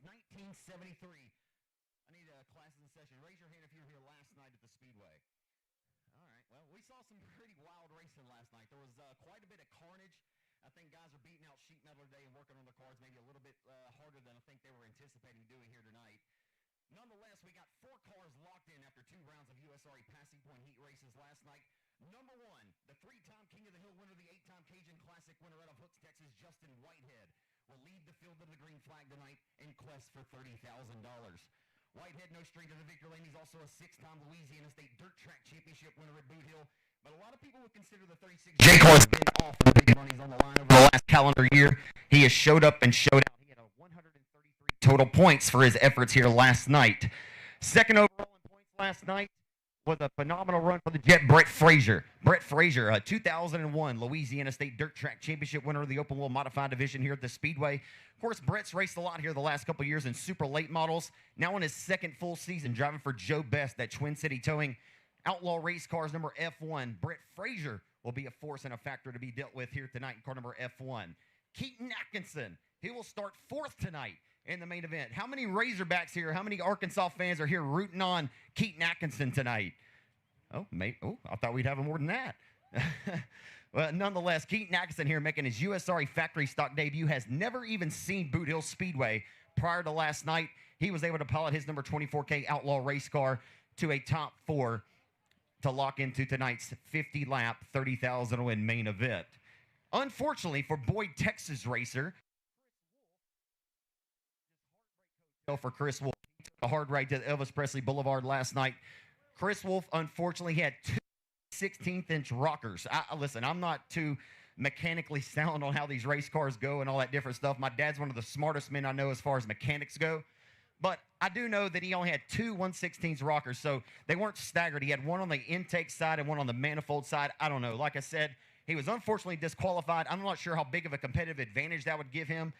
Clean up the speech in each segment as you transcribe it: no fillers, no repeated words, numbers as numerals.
1973. I need classes in session. Raise your hand if you were here last night at the Speedway. All right. Well, we saw some pretty wild racing last night. There was quite a bit of carnage. I think guys are beating out sheet metal today and working on the cars maybe a little bit harder than I think they were anticipating doing here tonight. Nonetheless, we got 4 cars locked in after 2 rounds of USRA Passing Point Heat races last night. Number 1, the 3-time King of the Hill winner, the 8-time Cajun Classic winner out of Hooks, Texas, Justin Whitehead, will lead the field to the green flag tonight in quest for $30,000. Whitehead, no stranger to the victory lane. He's also a 6-time Louisiana State Dirt Track Championship winner at Boothill. But a lot of people would consider the 36 J car has been off and the big money's on the line over the last calendar year. He has showed up and showed out. He had a 133 total points for his efforts here last night. Second overall in points last night was a phenomenal run for the Jet, Brett Frazier. Brett Frazier, a 2001 Louisiana State Dirt Track Championship winner of the Open Wheel Modified Division here at the Speedway. Of course, Brett's raced a lot here the last couple of years in super late models. Now in his second full season driving for Joe Best at Twin City Towing. Outlaw Race Cars number F1. Brett Frazier will be a force and a factor to be dealt with here tonight in car number F1. Keaton Atkinson, he will start 4th tonight in the main event. How many Razorbacks here, how many Arkansas fans are here rooting on Keaton Atkinson tonight? Oh, I thought we'd have more than that. Well, nonetheless, Keaton Atkinson here making his USRA factory stock debut, has never even seen Boothill Speedway prior to last night. He was able to pilot his number 24K Outlaw race car to a top 4 to lock into tonight's 50-lap, 30,000 win main event. Unfortunately for Boyd, Texas racer, for Chris Wolf, he took a hard ride to Elvis Presley Boulevard last night. Chris Wolf, unfortunately, had 2 16th-inch rockers. Listen, I'm not too mechanically sound on how these race cars go and all that different stuff. My dad's one of the smartest men I know as far as mechanics go. But I do know that he only had 2 1/16 rockers, so they weren't staggered. He had one on the intake side and one on the manifold side. I don't know. Like I said, he was unfortunately disqualified. I'm not sure how big of a competitive advantage that would give him.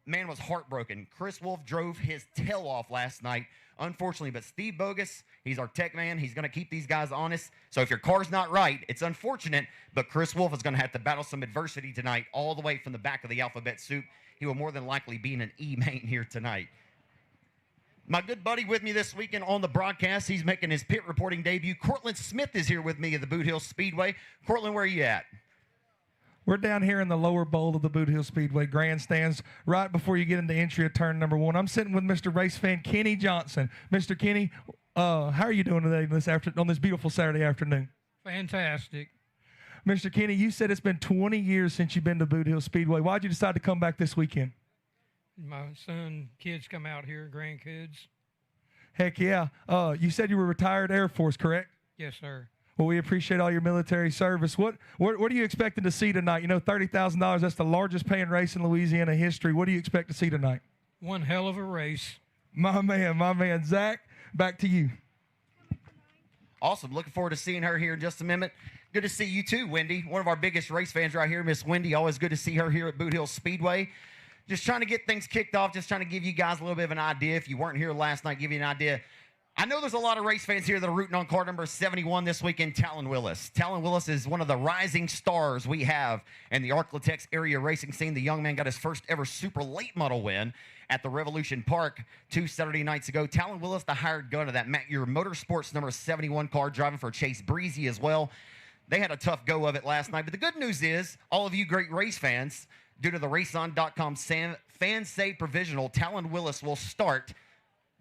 Man was heartbroken. Chris Wolf drove his tail off last night, unfortunately. But Steve Bogus, he's our tech man. He's going to keep these guys honest. So if your car's not right, it's unfortunate, but Chris Wolf is going to have to battle some adversity tonight all the way from the back of the alphabet soup. He will more than likely be in an E-main here tonight. My good buddy with me this weekend on the broadcast, he's making his pit reporting debut. Cortland Smith is here with me at the Boothill Speedway. Cortland, where are you at? We're down here in the lower bowl of the Boothill Speedway grandstands, right before you get into entry of turn number 1. I'm sitting with Mr. Race fan Kenny Johnson. Mr. Kenny, how are you doing today on this beautiful Saturday afternoon? Fantastic. Mr. Kenny, you said it's been 20 years since you've been to Boothill Speedway. Why'd you decide to come back this weekend? My son, kids come out here, grandkids. Heck yeah. You said you were retired Air Force, correct? Yes, sir. Well, we appreciate all your military service. What are you expecting to see tonight? You know, $30,000, that's the largest paying race in Louisiana history. What do you expect to see tonight? One hell of a race. My man. Zach, back to you. Awesome. Looking forward to seeing her here in just a minute. Good to see you too, Wendy. One of our biggest race fans right here, Miss Wendy. Always good to see her here at Boothill Speedway. Just trying to get things kicked off, just trying to give you guys a little bit of an idea. If you weren't here last night, give you an idea. I know there's a lot of race fans here that are rooting on car number 71 this weekend, Talon Willis. Talon Willis is one of the rising stars we have in the Arklatex area racing scene. The young man got his first ever super late model win at the Revolution Park 2 Saturday nights ago. Talon Willis, the hired gun of that Matt Your Motorsports number 71 car, driving for Chase Breezy as well. They had a tough go of it last night. But the good news is, all of you great race fans, due to the RaceOn.com fan save provisional, Talon Willis will start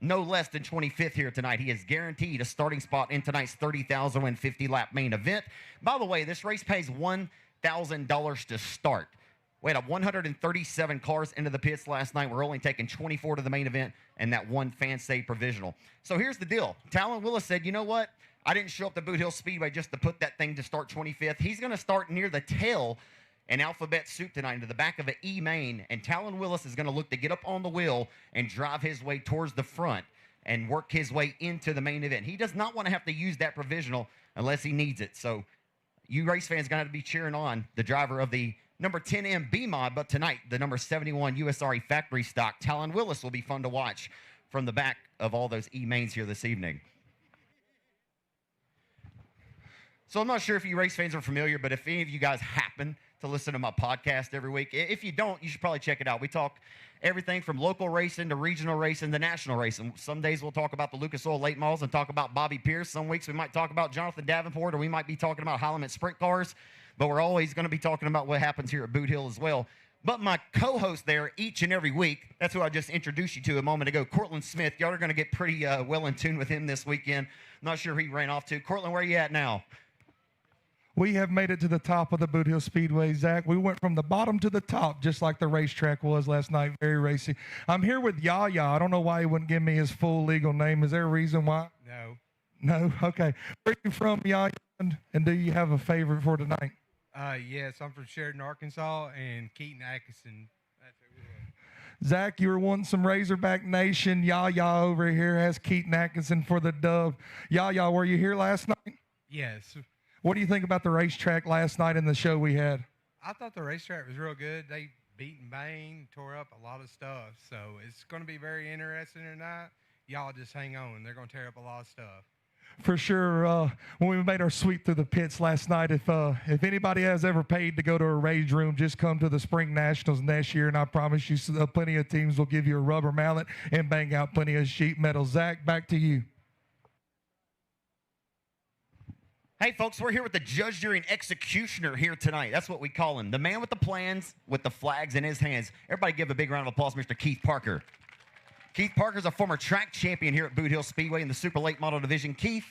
no less than 25th here tonight. He is guaranteed a starting spot in tonight's 30,000 win 50-lap main event. By the way, this race pays $1,000 to start. We had 137 cars into the pits last night. We're only taking 24 to the main event and that one fan save provisional. So here's the deal. Talon Willis said, you know what? I didn't show up to Boothill Speedway just to put that thing to start 25th. He's going to start near the tail in alphabet soup tonight into the back of an E-main, and Talon Willis is going to look to get up on the wheel and drive his way towards the front and work his way into the main event. He does not want to have to use that provisional unless he needs it. So you race fans are going to have to be cheering on the driver of the number 10M B-Mod, but tonight the number 71 USRA factory stock, Talon Willis, will be fun to watch from the back of all those E-mains here this evening. So I'm not sure if you race fans are familiar, but if any of you guys happen to listen to my podcast every week, if you don't, you should probably check it out. We talk everything from local racing to regional racing to national racing. Some days we'll talk about the Lucas Oil late models and talk about Bobby Pierce. Some weeks we might talk about Jonathan Davenport, or we might be talking about Highland sprint cars. But we're always going to be talking about what happens here at Boot Hill as well. But my co-host there each and every week, that's who I just introduced you to a moment ago, Cortland Smith. Y'all are going to get pretty well in tune with him this weekend. Not sure who he ran off to. Cortland, where are you at now? We have made it to the top of the Boot Hill Speedway, Zach. We went from the bottom to the top, just like the racetrack was last night. Very racy. I'm here with Yaya. I don't know why he wouldn't give me his full legal name. Is there a reason why? No. No? Okay. Where are you from, Yaya? And do you have a favorite for tonight? Yes, I'm from Sheridan, Arkansas, and Keaton Atkinson. That's who we are. Zach, you were wanting some Razorback Nation. Yaya over here has Keaton Atkinson for the dub. Yaya, were you here last night? Yes. What do you think about the racetrack last night and the show we had? I thought the racetrack was real good. They beat and banged, tore up a lot of stuff. So it's going to be very interesting tonight. Y'all just hang on. They're going to tear up a lot of stuff. For sure. When we made our sweep through the pits last night, if anybody has ever paid to go to a rage room, just come to the Spring Nationals next year, and I promise you plenty of teams will give you a rubber mallet and bang out plenty of sheet metal. Zach, back to you. Hey, folks, we're here with the judge, jury, and executioner here tonight. That's what we call him. The man with the plans, with the flags in his hands. Everybody give a big round of applause, Mr. Keith Parker. Keith Parker's a former track champion here at Boot Hill Speedway in the super late model division. Keith,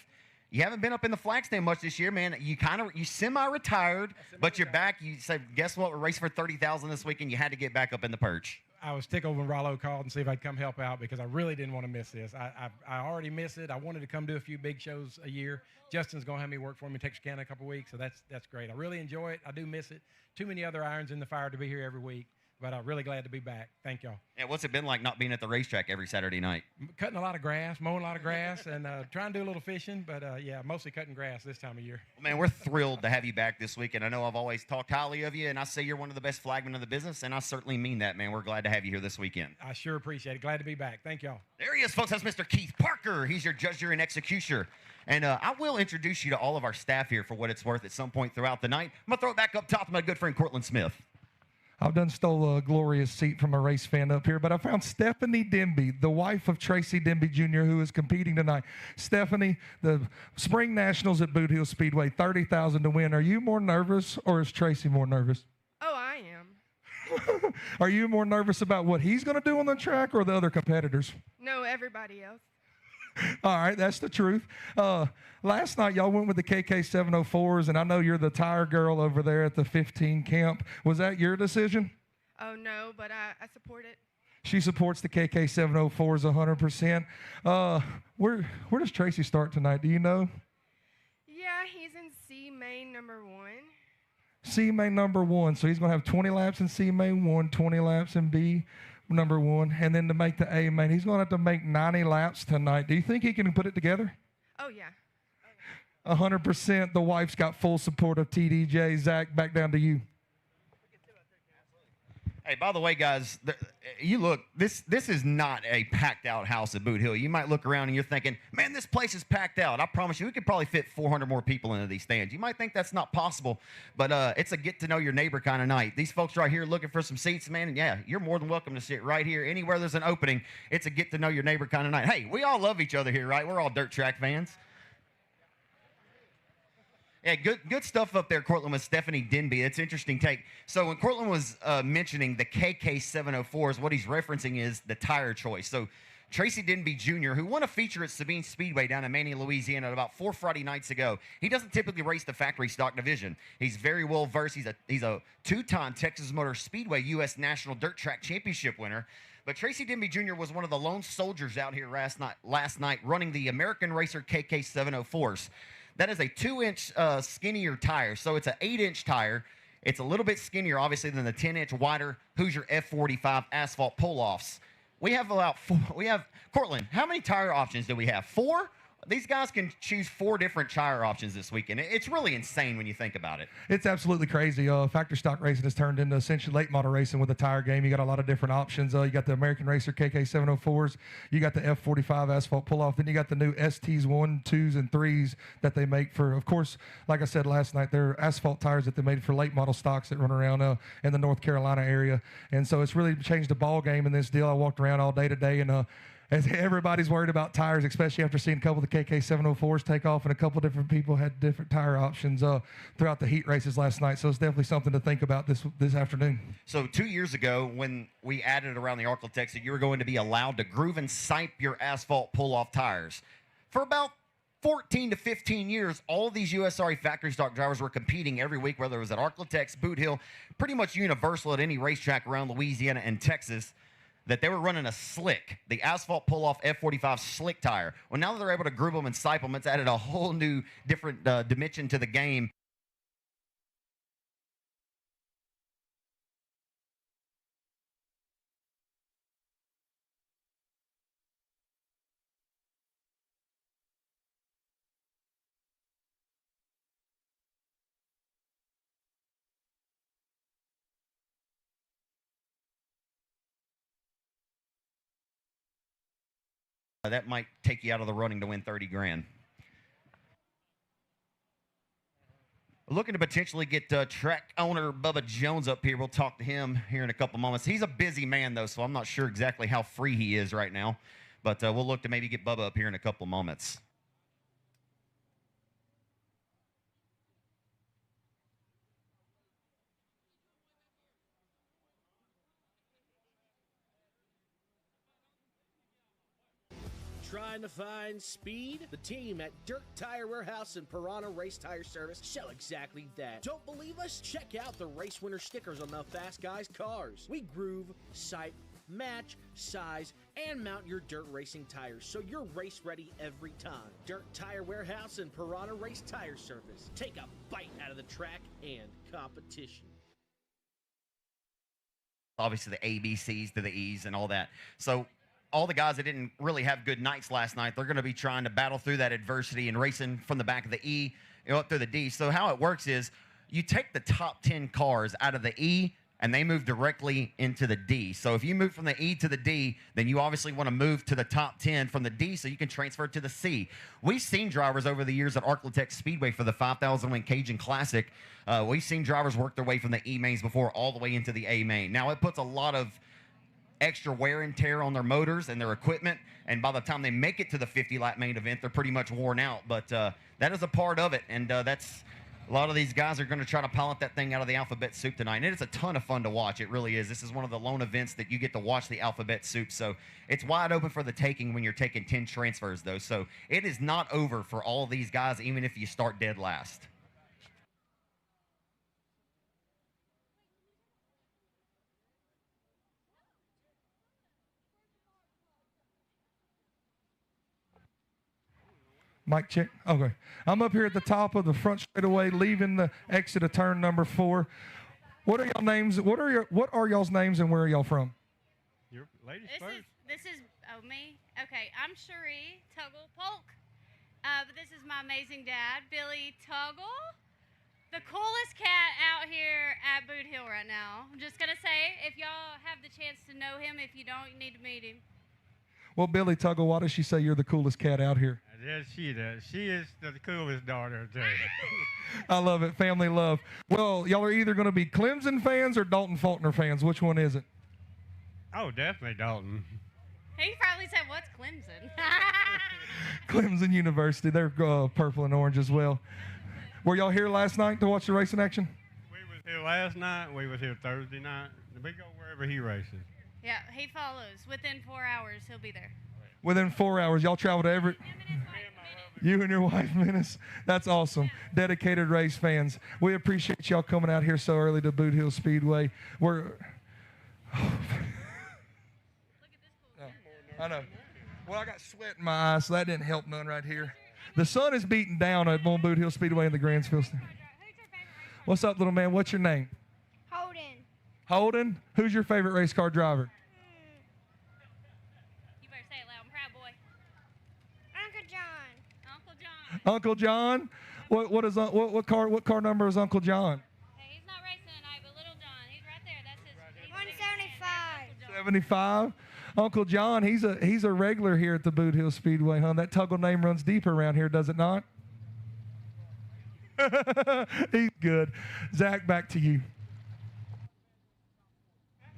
you haven't been up in the flag stand much this year, man. You semi-retired, but you're back. You said, guess what? We're racing for $30,000 this weekend. You had to get back up in the perch. I was tickled when Rollo called and see if I'd come help out because I really didn't want to miss this. I already missed it. I wanted to come do a few big shows a year. Justin's going to have me work for me in Texarkana a couple weeks, so that's great. I really enjoy it. I do miss it. Too many other irons in the fire to be here every week, but I'm really glad to be back. Thank y'all. Yeah, what's it been like not being at the racetrack every Saturday night? Cutting a lot of grass, mowing a lot of grass, and trying to do a little fishing, but yeah, mostly cutting grass this time of year. Well, man, we're thrilled to have you back this week, and I know I've always talked highly of you, and I say you're one of the best flagmen in the business, and I certainly mean that, man. We're glad to have you here this weekend. I sure appreciate it. Glad to be back. Thank y'all. There he is, folks. That's Mr. Keith Parker. He's your judge, jury, and executioner. And I will introduce you to all of our staff here for what it's worth at some point throughout the night. I'm going to throw it back up top to my good friend, Cortland Smith. I've done stole a glorious seat from a race fan up here, but I found Stephanie Denby, the wife of Tracy Denby Jr., who is competing tonight. Stephanie, the Spring Nationals at Boot Hill Speedway, $30,000 to win. Are you more nervous, or is Tracy more nervous? Oh, I am. Are you more nervous about what he's going to do on the track or the other competitors? No, everybody else. All right, that's the truth. Last night, y'all went with the KK704s, and I know you're the tire girl over there at the 15 camp. Was that your decision? Oh, no, but I support it. She supports the KK704s 100%. Where does Tracy start tonight? Do you know? Yeah, he's in C main number 1. C main number 1. So he's going to have 20 laps in C main 1, 20 laps in B number 1, and then to make the A main, he's going to have to make 90 laps tonight. Do you think he can put it together? Oh, yeah. 100%. The wife's got full support of TDJ. Zach, back down to you. Hey, by the way, guys, you look, this is not a packed out house at Boot Hill. You might look around and you're thinking, man, this place is packed out. I promise you, we could probably fit 400 more people into these stands. You might think that's not possible, but it's a get to know your neighbor kind of night. These folks right here looking for some seats, man, and yeah, you're more than welcome to sit right here. Anywhere there's an opening, it's a get to know your neighbor kind of night. Hey, we all love each other here, right? We're all dirt track fans. Yeah, good stuff up there, Cortland, with Stephanie Denby. It's an interesting take. So when Cortland was mentioning the KK704s, what he's referencing is the tire choice. So Tracy Denby Jr., who won a feature at Sabine Speedway down in Manny, Louisiana about 4 Friday nights ago, he doesn't typically race the factory stock division. He's very well versed. He's a 2-time Texas Motor Speedway U.S. National Dirt Track Championship winner. But Tracy Denby Jr. was one of the lone soldiers out here last night running the American Racer KK704s. That is a 2-inch skinnier tire. So it's an 8-inch tire. It's a little bit skinnier, obviously, than the 10-inch wider Hoosier F45 asphalt pull-offs. We have Cortland, how many tire options do we have? 4 these guys can choose 4 different tire options this weekend. It's really insane when you think about it. It's absolutely crazy. Factory stock racing has turned into essentially late model racing with a tire game. You got a lot of different options. You got the American Racer KK704s. You got the F45 asphalt pull-off. Then you got the new STs 1, 2s, and 3s that they make for, of course, like I said last night, they're asphalt tires that they made for late model stocks that run around in the North Carolina area. And so it's really changed the ball game in this deal. I walked around all day today, and as everybody's worried about tires, especially after seeing a couple of the KK704s take off, and a couple of different people had different tire options throughout the heat races last night. So it's definitely something to think about this afternoon. So 2 years ago, when we added around the Arklatex that you were going to be allowed to groove and sipe your asphalt pull-off tires, for about 14 to 15 years, all these USRA factory stock drivers were competing every week, whether it was at Arklatex, Boothill, pretty much universal at any racetrack around Louisiana and Texas, that they were running a slick, the asphalt pull-off F45 slick tire. Well, now that they're able to groove them and sipe them, it's added a whole new different dimension to the game. That might take you out of the running to win 30 grand. Looking to potentially get track owner Bubba Jones up here. We'll talk to him here in a couple moments. He's a busy man, though, so I'm not sure exactly how free he is right now. But we'll look to maybe get Bubba up here in a couple moments. Trying to find speed? The team at Dirt Tire Warehouse and Piranha Race Tire Service show exactly that. Don't believe us? Check out the race winner stickers on the Fast Guys cars. We groove, sipe, match, size, and mount your dirt racing tires so you're race ready every time. Dirt Tire Warehouse and Piranha Race Tire Service. Take a bite out of the track and competition. Obviously the ABCs to the E's and all that. So all the guys that didn't really have good nights last night, they're going to be trying to battle through that adversity and racing from the back of the E up through the D. So how it works is you take the top 10 cars out of the E, and they move directly into the D. So if you move from the E to the D, then you obviously want to move to the top 10 from the D so you can transfer to the C. We've seen drivers over the years at Arklatex Speedway for the 5,000 win Cajun Classic. We've seen drivers work their way from the E mains before all the way into the A main. Now, it puts a lot of extra wear and tear on their motors and their equipment, and by the time they make it to the 50-lap main event, they're pretty much worn out. But that is a part of it, and that's a lot of these guys are going to try to pilot that thing out of the alphabet soup tonight, and it's a ton of fun to watch. It really is. This is one of the lone events that you get to watch the alphabet soup, so it's wide open for the taking when you're taking 10 transfers, though. So it is not over for all of these guys, even if you start dead last. Mic check. Okay. I'm up here at the top of the front straightaway, leaving the exit of turn number 4. What are y'all names? What are y'all's names, and where are y'all from? Your ladies first. This is me. Okay, I'm Cherie Tuggle Polk. But this is my amazing dad, Billy Tuggle, the coolest cat out here at Boothill right now. I'm just gonna say, if y'all have the chance to know him, if you don't, you need to meet him. Well, Billy Tuggle, why does she say you're the coolest cat out here? Yes, she does. She is the coolest daughter, too. I love it. Family love. Well, y'all are either going to be Clemson fans or Dalton Faulkner fans. Which one is it? Oh, definitely Dalton. He probably said, "What's Clemson?" Clemson University. They're purple and orange as well. Were y'all here last night to watch the racing action? We was here last night. We was here Thursday night. We go wherever he races. Yeah, he follows. Within 4 hours, he'll be there. Within 4 hours. Y'all travel to every... You and your wife, Menace. That's awesome. Dedicated race fans. We appreciate y'all coming out here so early to Boothill Speedway. We're... I know. Well, I got sweat in my eyes, so that didn't help none right here. The sun is beating down at Boothill Speedway in the Grantsville. What's up, little man? What's your name? Holden. Holden? Who's your favorite race car driver? You better say it loud and proud, boy. Uncle John. Uncle John? What car number is Uncle John? Hey, he's not racing tonight, but Little John, he's right there. That's his. 175. 75. Uncle John, he's a regular here at the Boothill Speedway, huh? That Tuggle name runs deep around here, does it not? He's good. Zach, back to you.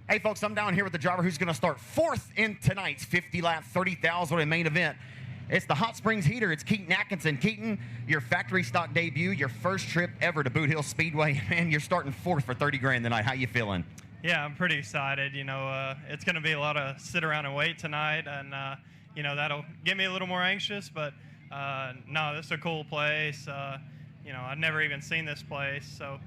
Hey, folks, I'm down here with the driver who's going to start fourth in tonight's 50-lap, 30,000 main event. It's the Hot Springs Heater. It's Keaton Atkinson. Keaton, your factory stock debut, your first trip ever to Boothill Speedway. Man, you're starting fourth for 30 grand tonight. How you feeling? Yeah, I'm pretty excited. You know, it's going to be a lot of sit around and wait tonight, and you know, that'll get me a little more anxious. But no, this is a cool place. You know, I've never even seen this place, so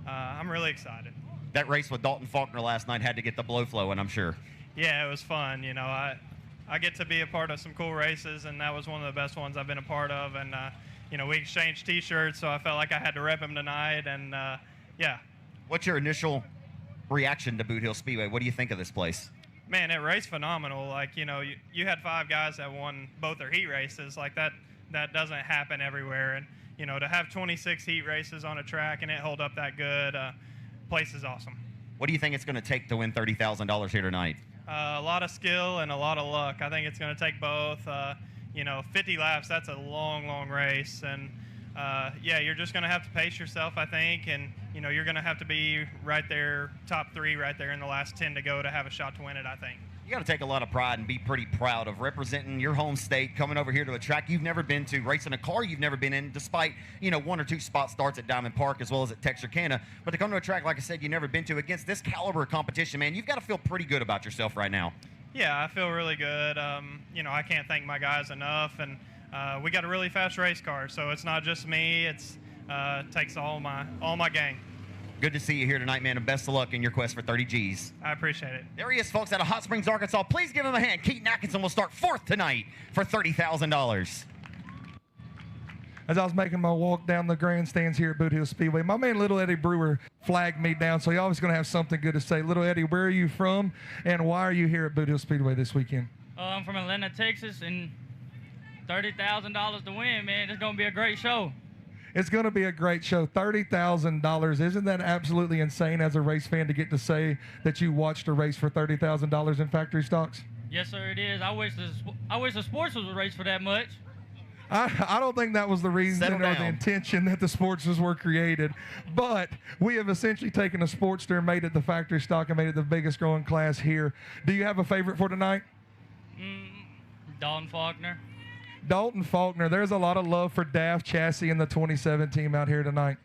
I'm really excited. That race with Dalton Faulkner last night had to get the blow flowing, I'm sure. Yeah, it was fun. You know, I get to be a part of some cool races, and that was one of the best ones I've been a part of. And you know, we exchanged T-shirts, so I felt like I had to rep him tonight. And yeah. What's your initial reaction to Boothill Speedway? What do you think of this place? Man, it raced phenomenal. Like, you know, you had 5 guys that won both their heat races. Like, that doesn't happen everywhere. And you know, to have 26 heat races on a track and it hold up that good, place is awesome. What do you think it's going to take to win $30,000 here tonight? A lot of skill and a lot of luck. I think it's going to take both. You know, 50 laps, that's a long, long race. And, yeah, you're just going to have to pace yourself, I think. And, you know, you're going to have to be right there, top 3 right there in the last 10 to go to have a shot to win it, I think. You got to take a lot of pride and be pretty proud of representing your home state, coming over here to a track you've never been to, racing a car you've never been in, despite, you know, 1 or 2 spot starts at Diamond Park as well as at Texarkana. But to come to a track, like I said, you've never been to against this caliber of competition, man, you've got to feel pretty good about yourself right now. Yeah, I feel really good. You know, I can't thank my guys enough. And we got a really fast race car, so it's not just me. It takes all my gang. Good to see you here tonight, man, and best of luck in your quest for 30 Gs. I appreciate it. There he is, folks, out of Hot Springs, Arkansas. Please give him a hand. Keaton Atkinson will start fourth tonight for $30,000. As I was making my walk down the grandstands here at Boothill Speedway, my man Little Eddie Brewer flagged me down, so he always going to have something good to say. Little Eddie, where are you from, and why are you here at Boothill Speedway this weekend? I'm from Atlanta, Texas, and $30,000 to win, man. It's going to be a great show. It's going to be a great show. $30,000. Isn't that absolutely insane as a race fan to get to say that you watched a race for $30,000 in factory stocks? Yes, sir, it is. I wish the sports was a race for that much. I don't think that was the reason or the intention that the Sportsters were created. But we have essentially taken a Sportster and made it the factory stock and made it the biggest growing class here. Do you have a favorite for tonight? Dalton Faulkner. Dalton Faulkner. There's a lot of love for Daft Chassis and the 27 team out here tonight.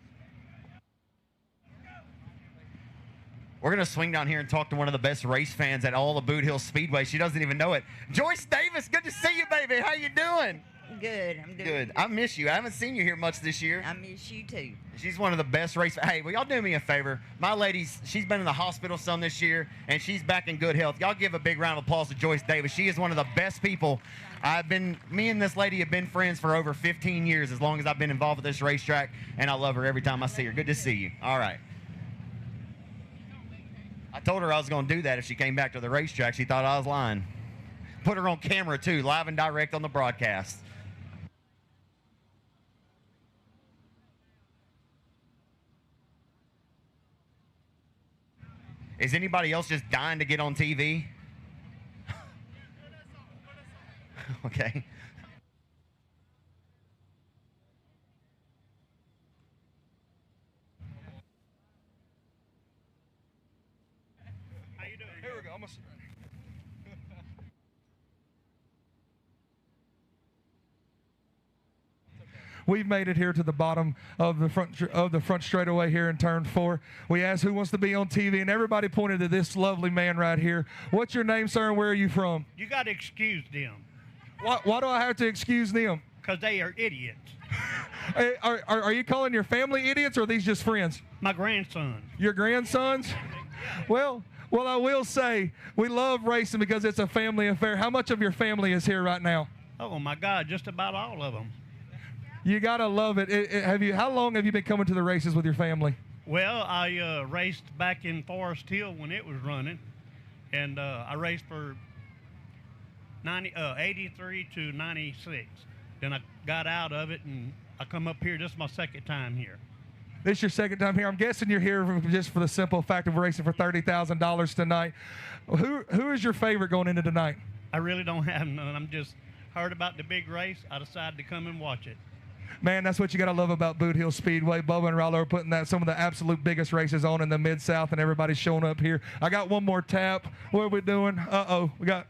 We're going to swing down here and talk to one of the best race fans at all the Boothill Speedway. She doesn't even know it. Joyce Davis, good to see you, baby. How you doing? Good. I'm doing good. I miss you. I haven't seen you here much this year. I miss you too. She's one of the best race. Hey, will y'all do me a favor? My lady's, she's been in the hospital some this year, and she's back in good health. Y'all give a big round of applause to Joyce Davis. She is one of the best people. Me and this lady have been friends for over 15 years, as long as I've been involved with this racetrack, and I love her every time I see her. Good to see you. All right. I told her I was going to do that if she came back to the racetrack. She thought I was lying. Put her on camera, too, live and direct on the broadcast. Is anybody else just dying to get on TV? Okay. How you doing? Here we go. I'm gonna sit right here. We've made it here to the bottom of the front straightaway here in turn 4. We asked who wants to be on TV, and everybody pointed to this lovely man right here. What's your name, sir, and where are you from? You got to excuse them. Why do I have to excuse them? Because they are idiots. Are you calling your family idiots, or are these just friends? My grandson. Your grandsons? Well, I will say we love racing because it's a family affair. How much of your family is here right now? Oh, my God, just about all of them. You got to love it. How long have you been coming to the races with your family? Well, I raced back in Forest Hill when it was running, and I raced for 83 to 96. Then I got out of it, and I come up here. This is my second time here. This is your second time here. I'm guessing you're here just for the simple fact of racing for $30,000 tonight. Who is your favorite going into tonight? I really don't have none. I'm just heard about the big race. I decided to come and watch it. Man, that's what you got to love about Boothill Speedway. Bubba and Rollo are putting some of the absolute biggest races on in the Mid-South, and everybody's showing up here. I got one more tap. What are we doing? Uh-oh. We got,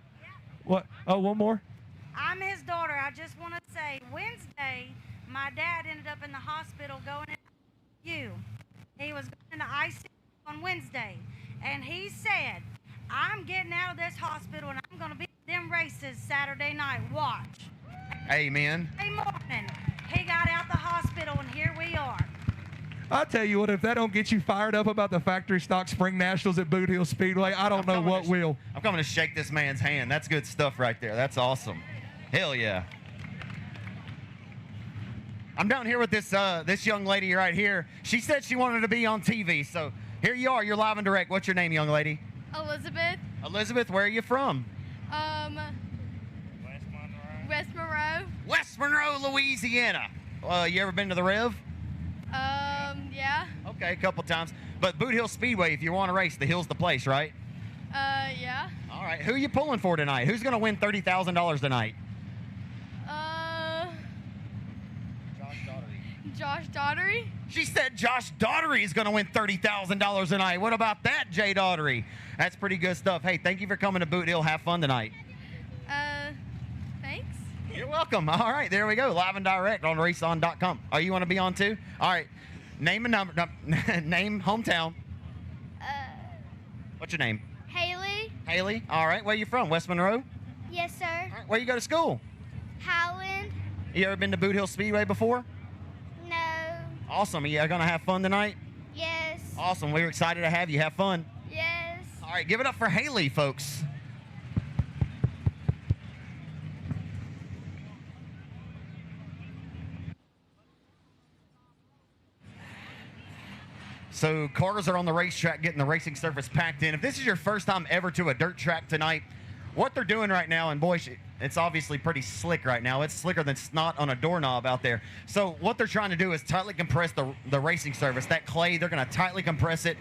what? Oh, one more? I'm his daughter. I just want to say, Wednesday, my dad ended up in the hospital going in ICU. He was going in the ICU on Wednesday, and he said, I'm getting out of this hospital, and I'm going to be at them races Saturday night. Watch. Amen. Saturday morning, he got out the hospital, and here we are. I'll tell you what, if that don't get you fired up about the factory stock spring nationals at Boothill Speedway, I don't know what will. I'm coming to shake this man's hand. That's good stuff right there. That's awesome. Hell yeah. I'm down here with this young lady right here. She said she wanted to be on TV, so here you are. You're live and direct. What's your name, young lady? Elizabeth. Elizabeth, where are you from? West Monroe. West Monroe, Louisiana. You ever been to the Rev? Yeah. Okay, a couple times. But Boothill Speedway, if you want to race, the hill's the place, right? Yeah. All right, who are you pulling for tonight? Who's going to win $30,000 tonight? Josh Daughtery. She said Josh Daughtery is going to win $30,000 tonight. What about that, Jay Daughtery? That's pretty good stuff. Hey, thank you for coming to Boothill. Have fun tonight. Thanks. You're welcome. All right, there we go. Live and direct on RaceON.com. Oh, you want to be on too? All right. Name a number. Name, hometown. What's your name? Haley. Haley. All right. Where you from? West Monroe? Yes, sir. All right. Where you go to school? Howland. You ever been to Boothill Speedway before? No. Awesome. Are you going to have fun tonight? Yes. Awesome. We're excited to have you. Have fun. Yes. All right. Give it up for Haley, folks. So cars are on the racetrack getting the racing surface packed in. If this is your first time ever to a dirt track tonight, what they're doing right now, and boy, it's obviously pretty slick right now. It's slicker than snot on a doorknob out there. So what they're trying to do is tightly compress the racing surface. That clay, they're going to tightly compress it.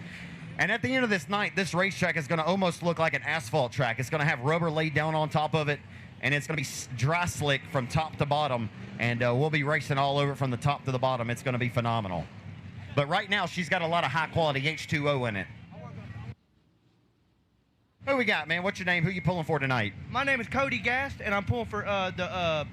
And at the end of this night, this racetrack is going to almost look like an asphalt track. It's going to have rubber laid down on top of it, and it's going to be dry slick from top to bottom. And we'll be racing all over from the top to the bottom. It's going to be phenomenal. But right now, she's got a lot of high-quality H2O in it. Who we got, man? What's your name? Who you pulling for tonight? My name is Cody Gast, and I'm pulling for the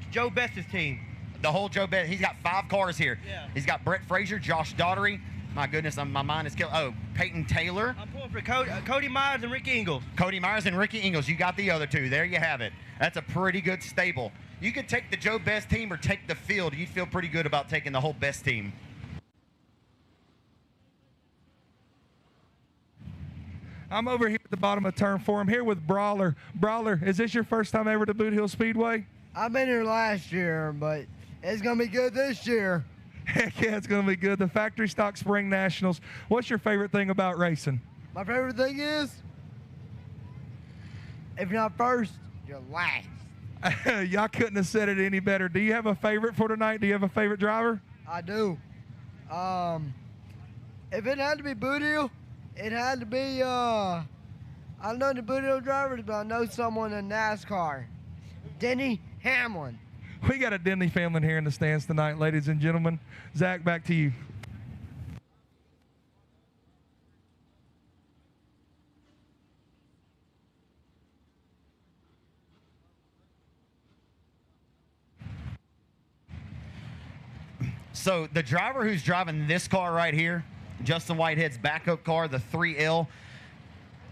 Joe Best's team. The whole Joe Best. He's got 5 cars here. Yeah. He's got Brett Frazier, Josh Daughtery. My goodness, my mind is killing. Oh, Peyton Taylor. I'm pulling for Cody Myers and Ricky Ingles. Cody Myers and Ricky Ingles. You got the other 2. There you have it. That's a pretty good stable. You could take the Joe Best team or take the field. You'd feel pretty good about taking the whole Best team. I'm over here at the bottom of turn 4. I'm here with Brawler. Brawler, is this your first time ever to Boothill Speedway? I've been here last year, but it's going to be good this year. Heck yeah, it's going to be good. The Factory Stock Spring Nationals. What's your favorite thing about racing? My favorite thing is, if you're not first, you're last. Y'all couldn't have said it any better. Do you have a favorite for tonight? Do you have a favorite driver? I do. If it had to be Boothill, it had to be, I don't know the Boothill drivers, but I know someone in NASCAR. Denny Hamlin. We got a Denny family here in the stands tonight, ladies and gentlemen. Zach, back to you. So the driver who's driving this car right here, Justin Whitehead's backup car, the 3L,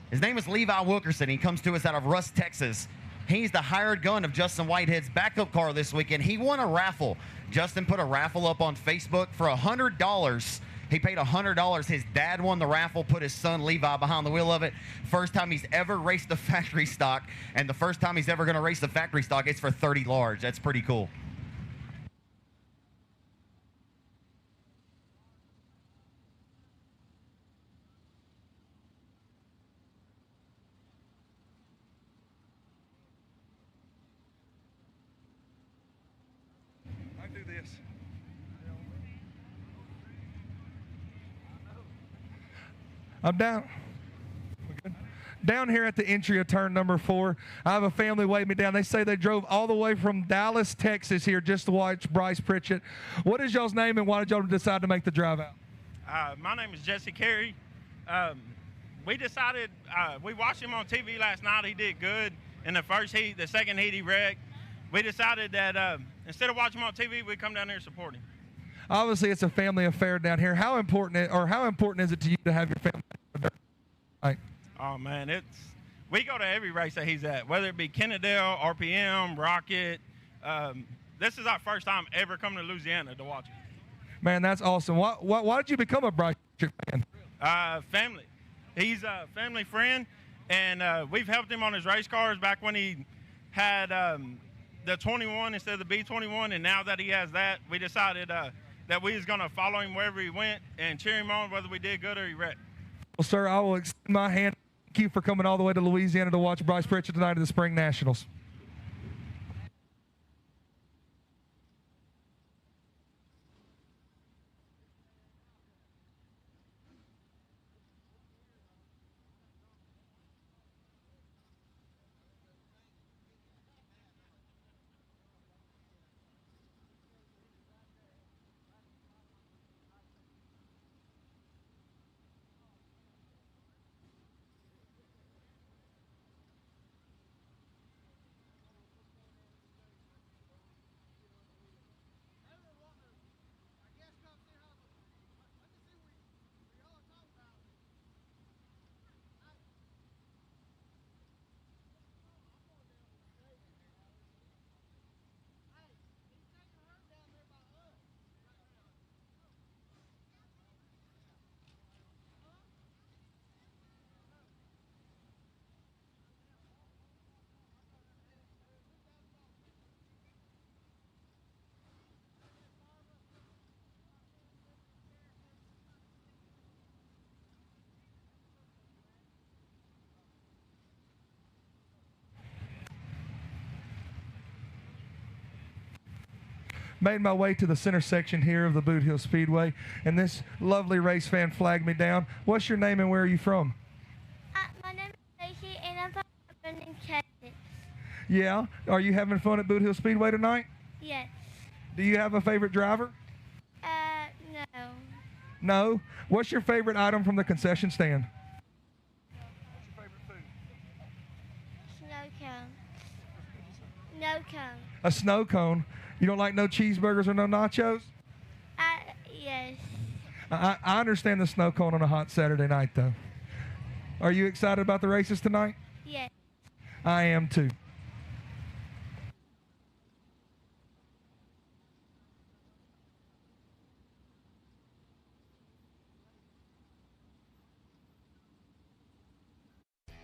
his name is Levi Wilkerson. He comes to us out of Rusk, Texas. He's the hired gun of Justin Whitehead's backup car this weekend. He won a raffle. Justin put a raffle up on Facebook for $100. He paid $100. His dad won the raffle, put his son Levi behind the wheel of it. First time he's ever raced a factory stock, and the first time he's ever going to race the factory stock, it's for 30 large. That's pretty cool. I'm down. Down here at the entry of turn number 4, I have a family waiting me down. They say they drove all the way from Dallas, Texas here just to watch Bryce Pritchett. What is y'all's name and why did y'all decide to make the drive out? My name is Jesse Carey. We decided, we watched him on TV last night. He did good in the first heat. The second heat, he wrecked. We decided that instead of watching him on TV, we'd come down there and support him. Obviously, it's a family affair down here. How important is it to you to have your family? Right. Oh man, we go to every race that he's at, whether it be Kennedale, RPM, Rocket. This is our first time ever coming to Louisiana to watch him. Man, that's awesome. Why did you become a Bryce fan? Family. He's a family friend, and we've helped him on his race cars back when he had the 21 instead of the B21, and now that he has that, we decided that we was going to follow him wherever he went and cheer him on whether we did good or he wrecked. Well, sir, I will extend my hand. Thank you for coming all the way to Louisiana to watch Bryce Pritchett tonight at the Spring Nationals. Made my way to the center section here of the Boothill Speedway, and this lovely race fan flagged me down. What's your name and where are you from? My name is Stacy, and I'm from in Texas. Yeah. Are you having fun at Boothill Speedway tonight? Yes. Do you have a favorite driver? No. No? What's your favorite item from the concession stand? Snow cone. No cone. A snow cone. You don't like no cheeseburgers or no nachos? Yes. I understand the snow cone on a hot Saturday night, though. Are you excited about the races tonight? Yes. I am, too.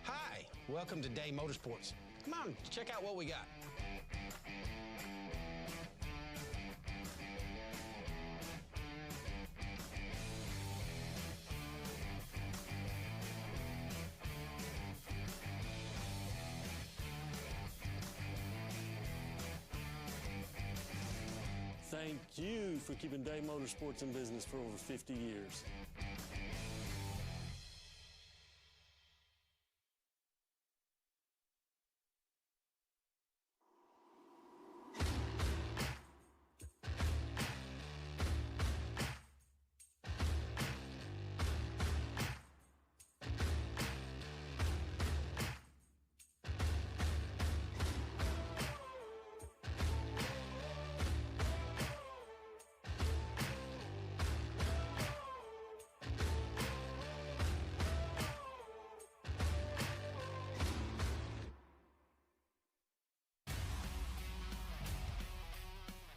Hi, welcome to Day Motorsports. Come on, check out what we got. Thank you for keeping Day Motorsports in business for over 50 years.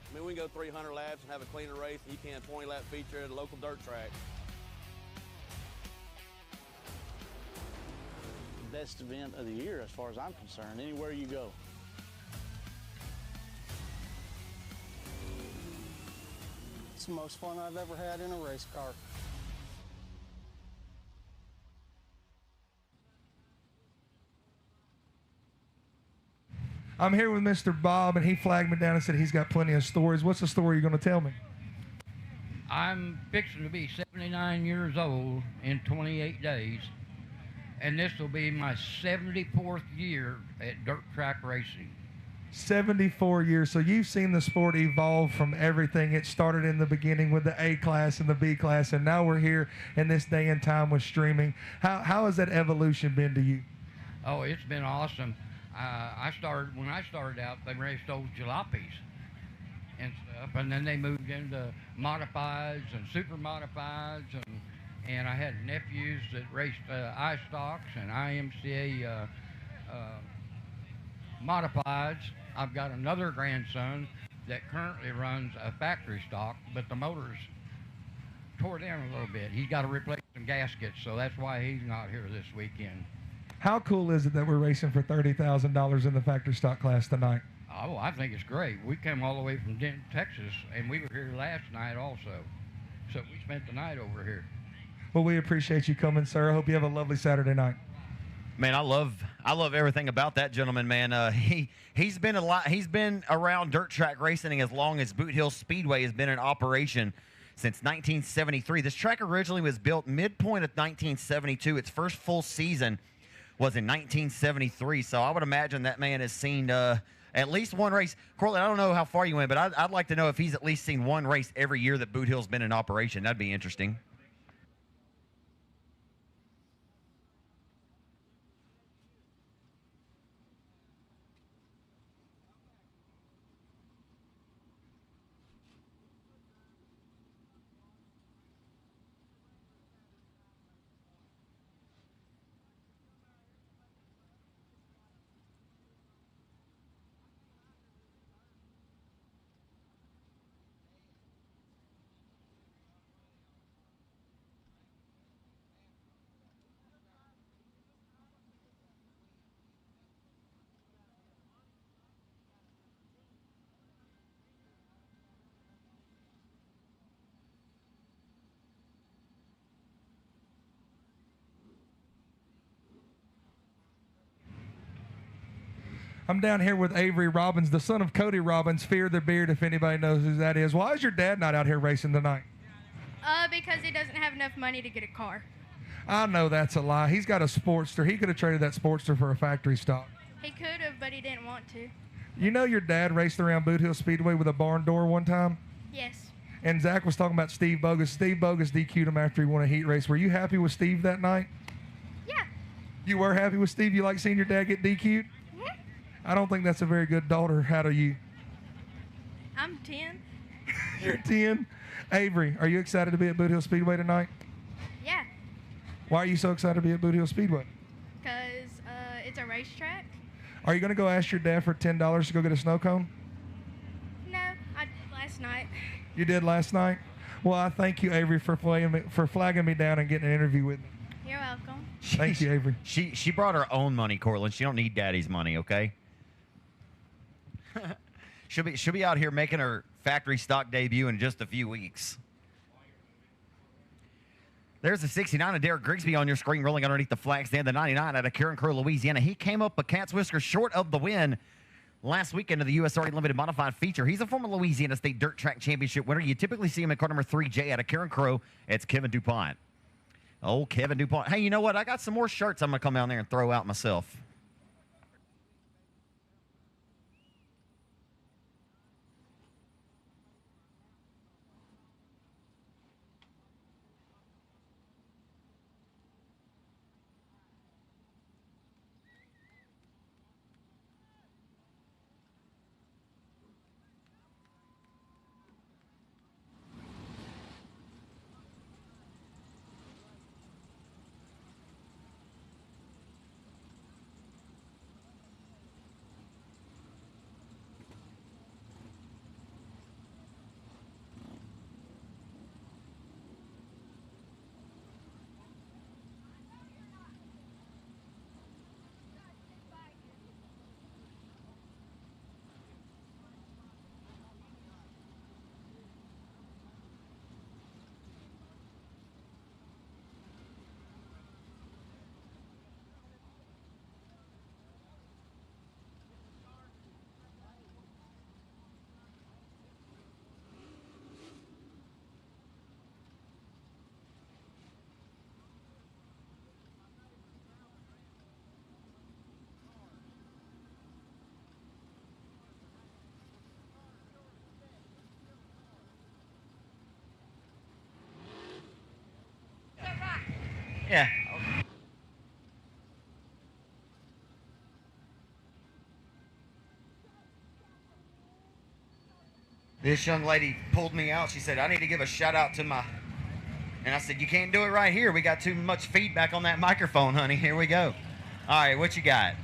I mean, we can go 300 laps and have a cleaner race than you can a 20-lap feature at a local dirt track. Best event of the year as far as I'm concerned, anywhere you go. It's the most fun I've ever had in a race car. I'm here with Mr. Bob, and he flagged me down and said he's got plenty of stories. What's the story you're going to tell me? I'm fixing to be 79 years old in 28 days, and this will be my 74th year at dirt track racing. 74 years. So you've seen the sport evolve from everything. It started in the beginning with the A class and the B class, and now we're here in this day and time with streaming. How has that evolution been to you? Oh, it's been awesome. When I started out, they raced old jalopies and stuff, and then they moved into modifieds and super modifieds, and I had nephews that raced I-stocks and IMCA modifieds. I've got another grandson that currently runs a factory stock, but the motors tore down a little bit. He's got to replace some gaskets, so that's why he's not here this weekend. How cool is it that we're racing for $30,000 in the factory stock class tonight? Oh, I think it's great. We came all the way from Denton, Texas, and we were here last night also. So we spent the night over here. Well, we appreciate you coming, sir. I hope you have a lovely Saturday night. Man, I love everything about that gentleman, man. He's been around dirt track racing as long as Boothill Speedway has been in operation since 1973. This track originally was built midpoint of 1972. Its first full season was in 1973. So I would imagine that man has seen at least one race. Cortland, I don't know how far you went, but I'd like to know if he's at least seen one race every year that Boothill's been in operation. That'd be interesting. I'm down here with Avery Robbins, the son of Cody Robbins, Fear the Beard, if anybody knows who that is. Why is your dad not out here racing tonight? Because he doesn't have enough money to get a car. I know that's a lie. He's got a Sportster. He could have traded that Sportster for a factory stock. He could have, but he didn't want to. You know your dad raced around Boothill Speedway with a barn door one time? Yes. And Zach was talking about Steve Bogus. Steve Bogus DQ'd him after he won a heat race. Were you happy with Steve that night? Yeah. You were happy with Steve? You like seeing your dad get DQ'd? I don't think that's a very good daughter out of you. I'm 10. You're 10? Avery, are you excited to be at Boothill Speedway tonight? Yeah, Why are you so excited to be at Boothill Speedway? because it's a racetrack. Are you going to go ask your dad for $10 to go get a snow cone? No, I did last night. You did last night? Well, I thank you, Avery, for flagging me down and getting an interview with me. You're welcome. Thank you, Avery. She brought her own money, Cortland. She don't need daddy's money, okay? she'll be out here making her factory stock debut in just a few weeks. There's the 69 of Derek Grigsby on your screen rolling underneath the flag stand. The 99 out of Karen Crow, Louisiana. He came up a cat's whisker short of the win last weekend of the USRA Limited Modified Feature. He's a former Louisiana State Dirt Track Championship winner. You typically see him at car number 3J out of Karen Crow. It's Kevin DuPont. Oh, Kevin DuPont. Hey, you know what? I got some more shirts I'm going to come down there and throw out myself. Yeah. This young lady pulled me out. She said, I need to give a shout out to my... And I said, you can't do it right here. We got too much feedback on that microphone, honey. Here we go. All right, what you got?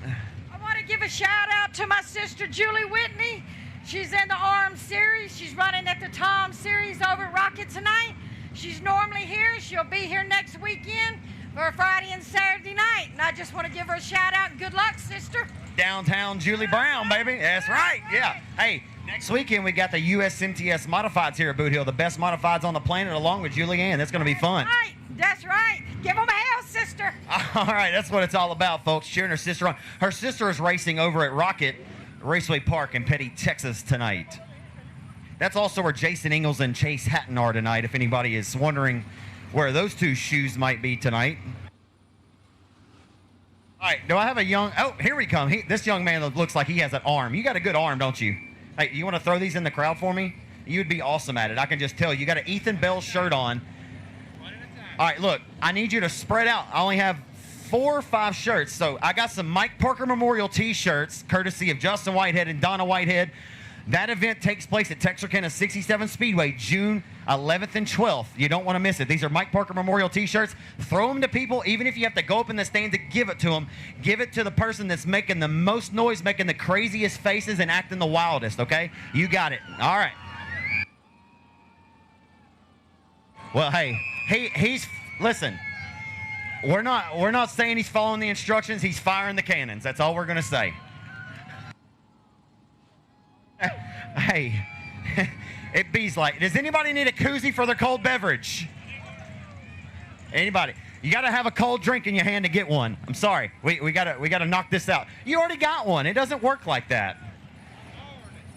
I want to give a shout out to my sister, Julie Whitney. She's in the Arms Series. She's running at the Tom Series over at Rocket tonight. She's normally here. She'll be here next weekend for Friday and Saturday night. And I just want to give her a shout out and good luck, sister. Downtown Julie Brown, baby. That's right. Yeah. Hey, next weekend we got the USMTS Modifieds here at Boothill, the best modifieds on the planet, along with Julianne. That's going to be fun. Right. That's right. Give them a hell, sister. All right, that's what it's all about, folks. Cheering her sister on. Her sister is racing over at Rocket Raceway Park in Petty, Texas tonight. That's also where Jason Ingalls and Chase Hatton are tonight, if anybody is wondering where those two shoes might be tonight. All right, do I have a young... Oh, here we come. This young man looks like he has an arm. You got a good arm, don't you? Hey, you want to throw these in the crowd for me? You'd be awesome at it. I can just tell. You got an Ethan Bell shirt on. All right, look, I need you to spread out. I only have 4 or 5 shirts. So I got some Mike Parker Memorial T-shirts, courtesy of Justin Whitehead and Donna Whitehead. That event takes place at Texarkana 67 Speedway, June 11th and 12th. You don't want to miss it. These are Mike Parker Memorial T-shirts. Throw them to people, even if you have to go up in the stands to give it to them. Give it to the person that's making the most noise, making the craziest faces, and acting the wildest, okay? You got it. All right. Well, hey, he's listen. We're not saying he's following the instructions. He's firing the cannons. That's all we're gonna say. Hey, it bees like. Does anybody need a koozie for their cold beverage? Anybody? You gotta have a cold drink in your hand to get one. I'm sorry. We gotta knock this out. You already got one. It doesn't work like that.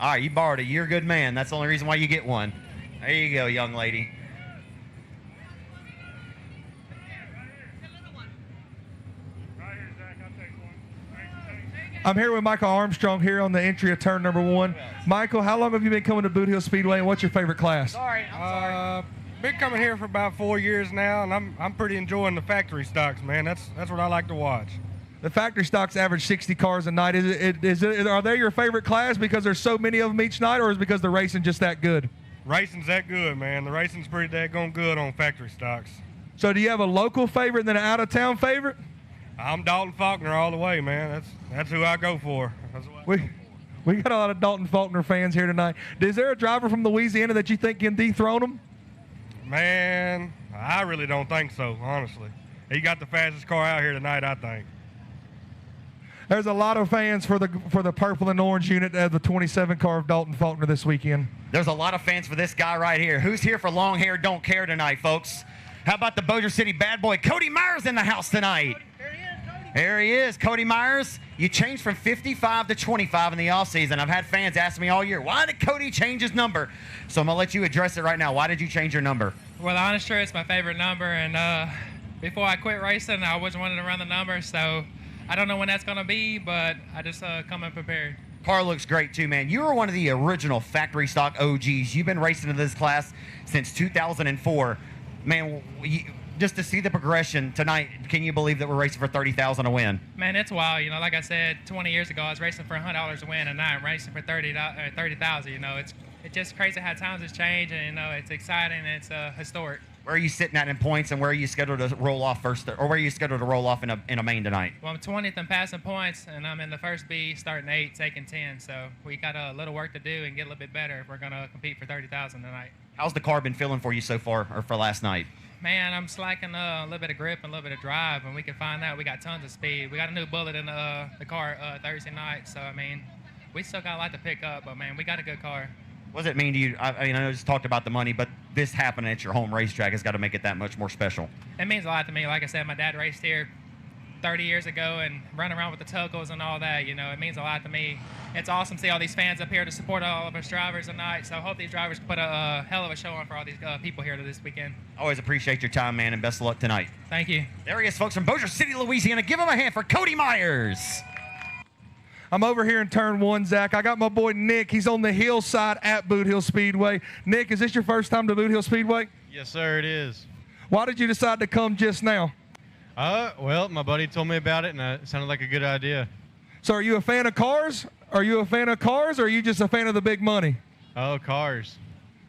All right, you borrowed it. You're a good man. That's the only reason why you get one. There you go, young lady. I'm here with Michael Armstrong here on the entry of turn number 1. Michael, how long have you been coming to Boothill Speedway, and what's your favorite class? I'm sorry. Been coming here for about 4 years now, and I'm pretty enjoying the factory stocks, man. That's what I like to watch. The factory stocks average 60 cars a night. Are they your favorite class because there's so many of them each night, or is it because the racing just that good? Racing's that good, man. The racing's pretty daggone good on factory stocks. So do you have a local favorite and then an out-of-town favorite? I'm Dalton Faulkner all the way, man. That's who I go for. We got a lot of Dalton Faulkner fans here tonight. Is there a driver from Louisiana that you think can dethrone him? Man, I really don't think so, honestly. He got the fastest car out here tonight, I think. There's a lot of fans for the purple and orange unit of the 27 car of Dalton Faulkner this weekend. There's a lot of fans for this guy right here. Who's here for long hair don't care tonight, folks? How about the Bossier City bad boy, Cody Myers, in the house tonight? There he is, Cody Myers. You changed from 55 to 25 in the offseason. I've had fans ask me all year, why did Cody change his number? So I'm going to let you address it right now. Why did you change your number? Well, the honest truth, it's my favorite number, and before I quit racing, I always wanted to run the number, so I don't know when that's going to be, but I just come and prepared. Car looks great too, man. You were one of the original factory stock OGs. You've been racing in this class since 2004. Man, just to see the progression tonight, can you believe that we're racing for $30,000 a win? Man, it's wild. You know, like I said, 20 years ago, I was racing for $100 a win, and now I'm racing for $30,000. You know, it's just crazy how times have changed, and you know, it's exciting and it's historic. Where are you sitting at in points, and where are you scheduled to roll off first, or where are you scheduled to roll off in a main tonight? Well, I'm 20th in passing points, and I'm in the first B, starting 8, taking 10. So we got a little work to do and get a little bit better if we're going to compete for $30,000 tonight. How's the car been feeling for you so far, or for last night? Man, I'm slacking a little bit of grip and a little bit of drive, and we can find out we got tons of speed. We got a new bullet in the car Thursday night, so I mean, we still got a lot to pick up, but man, we got a good car. What does it mean to you? I mean, I know you just talked about the money, but this happening at your home racetrack has got to make it that much more special. It means a lot to me. Like I said, my dad raced here 30 years ago and running around with the Tuggles and all that. You know, it means a lot to me. It's awesome to see all these fans up here to support all of us drivers tonight. So I hope these drivers can put a hell of a show on for all these people here this weekend. Always appreciate your time, man, and best of luck tonight. Thank you. There he is, folks, from Bossier City, Louisiana. Give him a hand for Cody Myers. I'm over here in turn 1, Zach. I got my boy Nick. He's on the hillside at Boothill Speedway. Nick, is this your first time to Boothill Speedway? Yes, sir, it is. Why did you decide to come just now? Well, my buddy told me about it, and it sounded like a good idea. So are you a fan of cars? Are you a fan of cars, or are you just a fan of the big money? Oh, cars.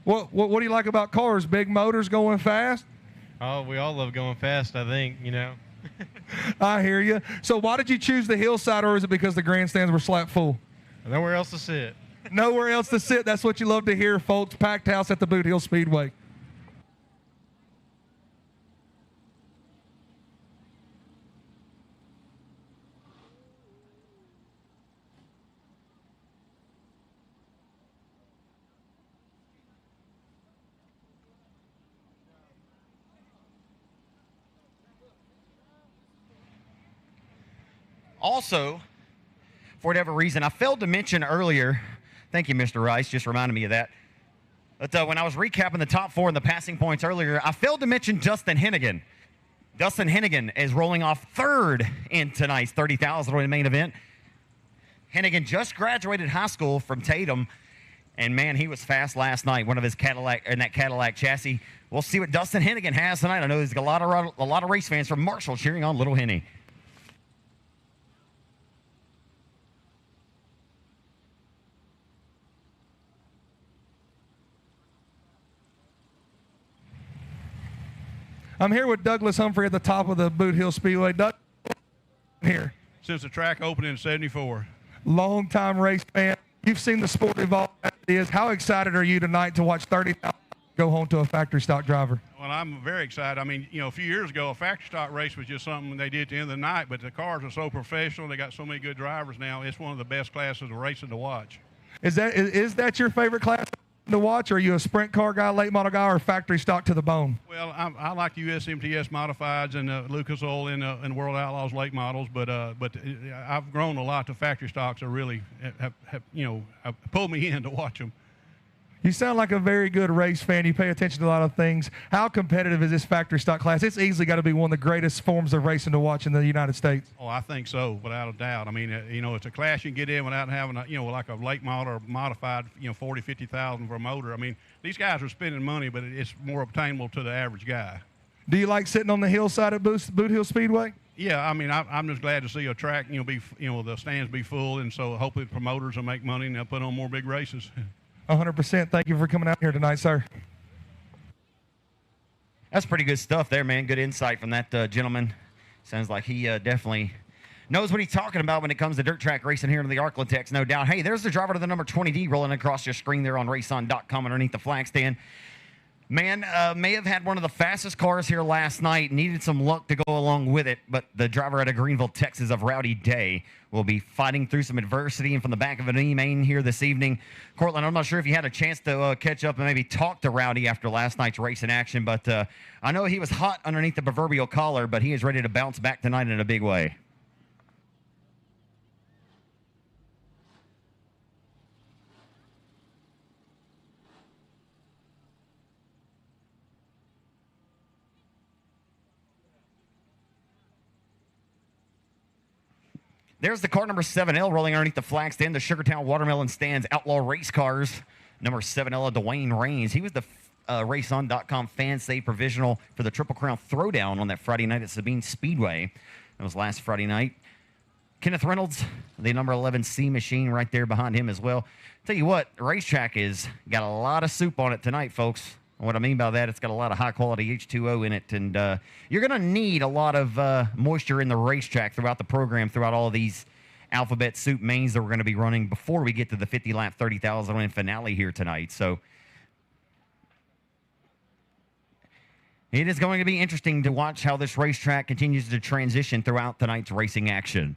What do you like about cars? Big motors going fast? Oh, we all love going fast, I think, you know. I hear you. So why did you choose the hillside, or is it because the grandstands were slap full? Nowhere else to sit. Nowhere else to sit. That's what you love to hear, folks. Packed house at the Boothill Speedway. Also, for whatever reason, I failed to mention earlier, thank you, Mr. Rice, just reminded me of that. But when I was recapping the top 4 and the passing points earlier, I failed to mention Dustin Hennigan. Dustin Hennigan is rolling off 3rd in tonight's 30,000 in the main event. Hennigan just graduated high school from Tatum, and man, he was fast last night. One of his Cadillac chassis. We'll see what Dustin Hennigan has tonight. I know there's a lot of race fans from Marshall cheering on Little Henny. I'm here with Douglas Humphrey at the top of the Boothill Speedway. Doug, here. Since the track opened in '74. Long-time race fan. You've seen the sport evolve as it is. How excited are you tonight to watch 30,000 go home to a factory stock driver? Well, I'm very excited. I mean, you know, a few years ago, a factory stock race was just something they did at the end of the night, but the cars are so professional. They got so many good drivers now. It's one of the best classes of racing to watch. Is that your favorite class to watch? Or are you a sprint car guy, late model guy, or factory stock to the bone? Well, I like the USMTS modifieds and Lucas Oil and World Outlaws late models, but I've grown a lot. The factory stocks are really have pulled me in to watch them. You sound like a very good race fan. You pay attention to a lot of things. How competitive is this factory stock class? It's easily got to be one of the greatest forms of racing to watch in the United States. Oh, I think so, without a doubt. I mean, it's a class you can get in without having like a late model or modified, 40, 50,000 for a motor. I mean, these guys are spending money, but it's more obtainable to the average guy. Do you like sitting on the hillside at Boothill Speedway? Yeah, I mean, I'm just glad to see a track, the stands be full, and so hopefully the promoters will make money and they'll put on more big races. 100%. Thank you for coming out here tonight, sir. That's pretty good stuff there, man. Good insight from that gentleman. Sounds like he definitely knows what he's talking about when it comes to dirt track racing here in the Arklatex, no doubt. Hey, there's the driver to the number 20D rolling across your screen there on RaceON.com underneath the flag stand. Man, may have had one of the fastest cars here last night. Needed some luck to go along with it, but the driver out of Greenville, Texas of Rowdy Day will be fighting through some adversity and from the back of an E-main here this evening. Cortland, I'm not sure if you had a chance to catch up and maybe talk to Rowdy after last night's race in action, but I know he was hot underneath the proverbial collar, but he is ready to bounce back tonight in a big way. There's the car number 7L rolling underneath the flag stand, the Sugartown Watermelon Stands Outlaw Race Cars. Number 7L of Dwayne Raines. He was the RaceON.com fan save provisional for the Triple Crown Throwdown on that Friday night at Sabine Speedway. That was last Friday night. Kenneth Reynolds, the number 11 C machine right there behind him as well. Tell you what, the racetrack is got a lot of soup on it tonight, folks. And what I mean by that, it's got a lot of high-quality H2O in it, and you're going to need a lot of moisture in the racetrack throughout the program, throughout all of these alphabet soup mains that we're going to be running before we get to the 50-lap 30,000 win finale here tonight. So it is going to be interesting to watch how this racetrack continues to transition throughout tonight's racing action.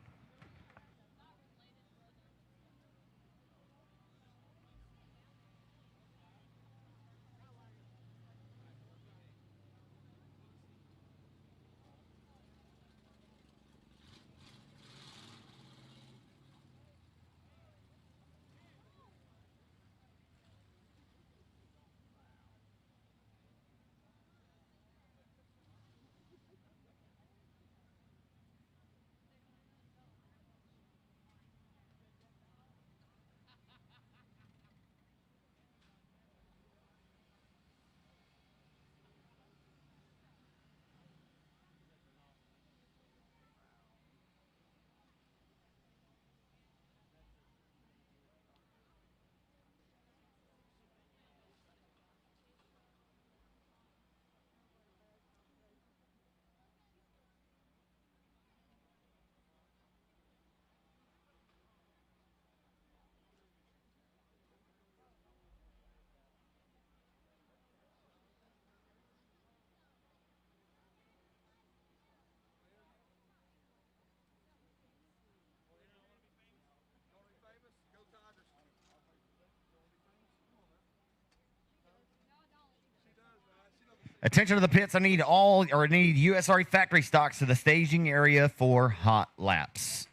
Attention to the pits. I need USRE factory stocks to the staging area for hot laps.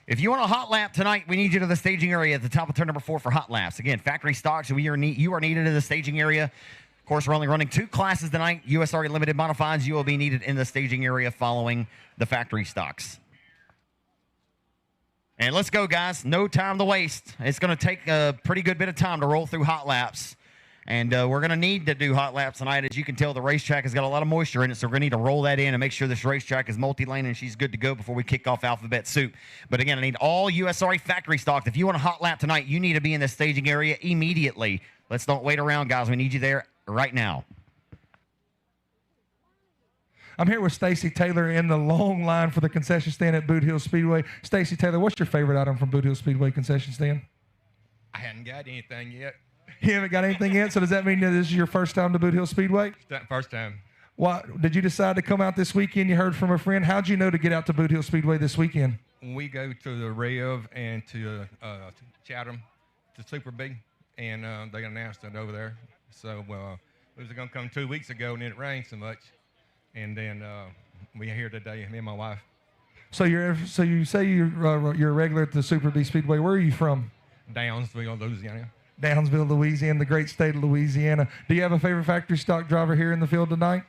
If you want a hot lap tonight, we need you to the staging area at the top of turn number 4 for hot laps. Again, factory stocks, you are needed in the staging area. Of course, we're only running 2 classes tonight. USRE Limited Modifieds, you will be needed in the staging area following the factory stocks. And let's go, guys. No time to waste. It's going to take a pretty good bit of time to roll through hot laps. And we're going to need to do hot laps tonight. As you can tell, the racetrack has got a lot of moisture in it, so we're going to need to roll that in and make sure this racetrack is multi-lane and she's good to go before we kick off Alphabet Soup. But again, I need all USRE factory stock. If you want a hot lap tonight, you need to be in the staging area immediately. Let's don't wait around, guys. We need you there right now. I'm here with Stacy Taylor in the long line for the concession stand at Boothill Speedway. Stacy Taylor, what's your favorite item from Boothill Speedway concession stand? I hadn't got anything yet. You haven't got anything yet? So does that mean that this is your first time to Boothill Speedway? First time. Why did you decide to come out this weekend? You heard from a friend. How'd you know to get out to Boothill Speedway this weekend? We go to the Rev and to Chatham, to Super B, and they announced it over there. So we was going to come 2 weeks ago, and then it rained so much. And then we're here today, me and my wife. So you say you're a regular at the Super B Speedway. Where are you from? Downsville, Louisiana. Downsville, Louisiana, the great state of Louisiana. Do you have a favorite factory stock driver here in the field tonight?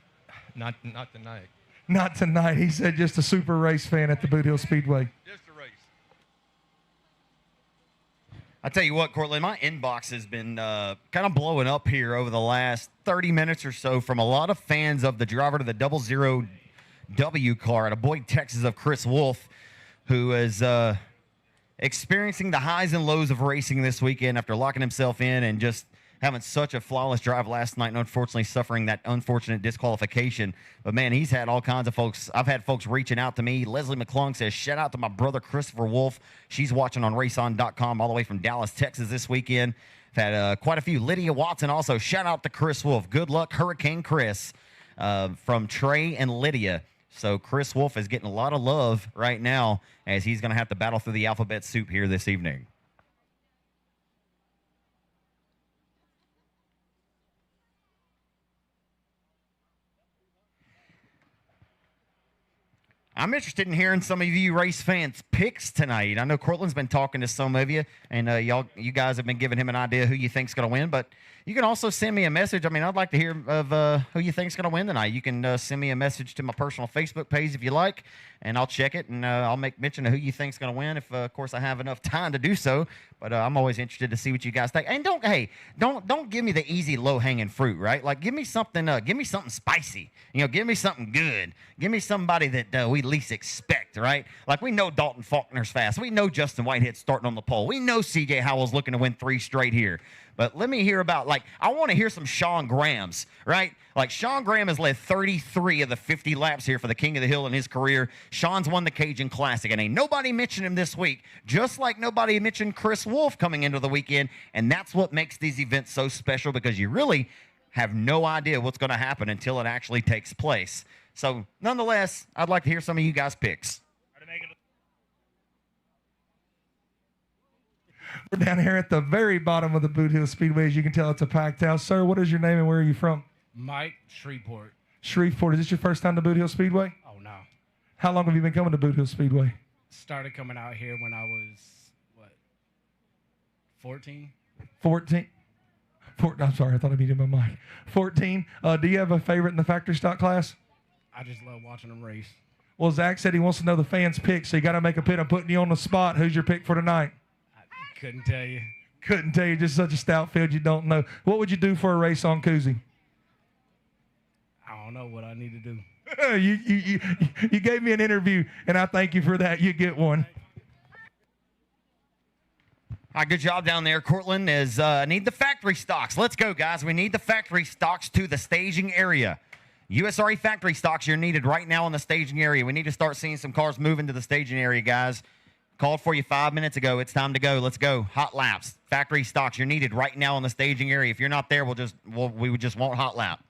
Not tonight. Not tonight. He said just a super race fan at the Boothill Speedway. Just a race. I tell you what, Cortland, my inbox has been kind of blowing up here over the last 30 minutes or so from a lot of fans of the driver to the 00 W car out of Boyd, Texas, of Chris Wolf, who is experiencing the highs and lows of racing this weekend after locking himself in and just having such a flawless drive last night and unfortunately suffering that unfortunate disqualification. But, man, he's had all kinds of folks. I've had folks reaching out to me. Leslie McClung says, shout out to my brother Christopher Wolf. She's watching on RaceON.com all the way from Dallas, Texas this weekend. I've had quite a few. Lydia Watson also. Shout out to Chris Wolf. Good luck, Hurricane Chris, from Trey and Lydia. So Chris Wolf is getting a lot of love right now as he's going to have to battle through the alphabet soup here this evening. I'm interested in hearing some of you race fans' picks tonight. I know Cortland's been talking to some of you, and you guys have been giving him an idea who you think's going to win. But you can also send me a message. I mean, I'd like to hear of who you think's going to win tonight. You can send me a message to my personal Facebook page if you like, and I'll check it, and I'll make mention of who you think's going to win if, of course, I have enough time to do so. But I'm always interested to see what you guys think. And don't give me the easy, low-hanging fruit, right? Like, give me something spicy. Give me something good. Give me somebody that we least expect, right? Like, we know Dalton Faulkner's fast. We know Justin Whitehead's starting on the pole. We know C.J. Howell's looking to win 3 straight here. But let me hear about, I want to hear some Sean Graham's, right? Like, Sean Graham has led 33 of the 50 laps here for the King of the Hill in his career. Sean's won the Cajun Classic, and ain't nobody mentioned him this week, just like nobody mentioned Chris Wolf coming into the weekend. And that's what makes these events so special, because you really have no idea what's going to happen until it actually takes place. So, nonetheless, I'd like to hear some of you guys' picks. We're down here at the very bottom of the Boothill Speedway. As you can tell, it's a packed house. Sir, what is your name and where are you from? Mike, Shreveport. Shreveport. Is this your first time to Boothill Speedway? Oh, no. How long have you been coming to Boothill Speedway? Started coming out here when I was, 14? 14. I'm sorry, I thought I muted my mic. 14. Do you have a favorite in the factory stock class? I just love watching them race. Well, Zach said he wants to know the fans' pick, so you got to make a pick. I'm putting you on the spot. Who's your pick for tonight? Couldn't tell you. Couldn't tell you. Just such a stout field you don't know. What would you do for a race on Koozie? I don't know what I need to do. You gave me an interview, and I thank you for that. You get one. All right, good job down there, Cortland. Need the factory stocks. Let's go, guys. We need the factory stocks to the staging area. USRE factory stocks, you're needed right now in the staging area. We need to start seeing some cars moving to the staging area, guys. Called for you 5 minutes ago. It's time to go. Let's go. Hot laps. Factory stocks, you're needed right now in the staging area. If you're not there, we would just want hot lap.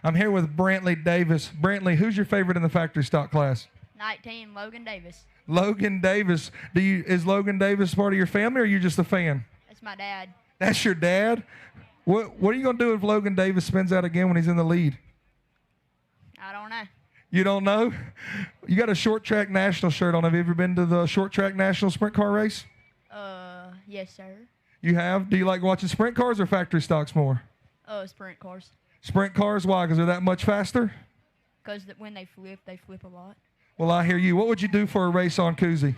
I'm here with Brantley Davis. Brantley, who's your favorite in the factory stock class? 19, Logan Davis. Logan Davis. Is Logan Davis part of your family, or are you just a fan? That's my dad. That's your dad? What are you going to do if Logan Davis spins out again when he's in the lead? I don't know. You don't know? You got a short track national shirt on. Have you ever been to the short track national sprint car race? Yes, sir. You have? Do you like watching sprint cars or factory stocks more? Sprint cars. Sprint cars, why? Because they're that much faster? Because when they flip a lot. Well, I hear you. What would you do for a race on koozie?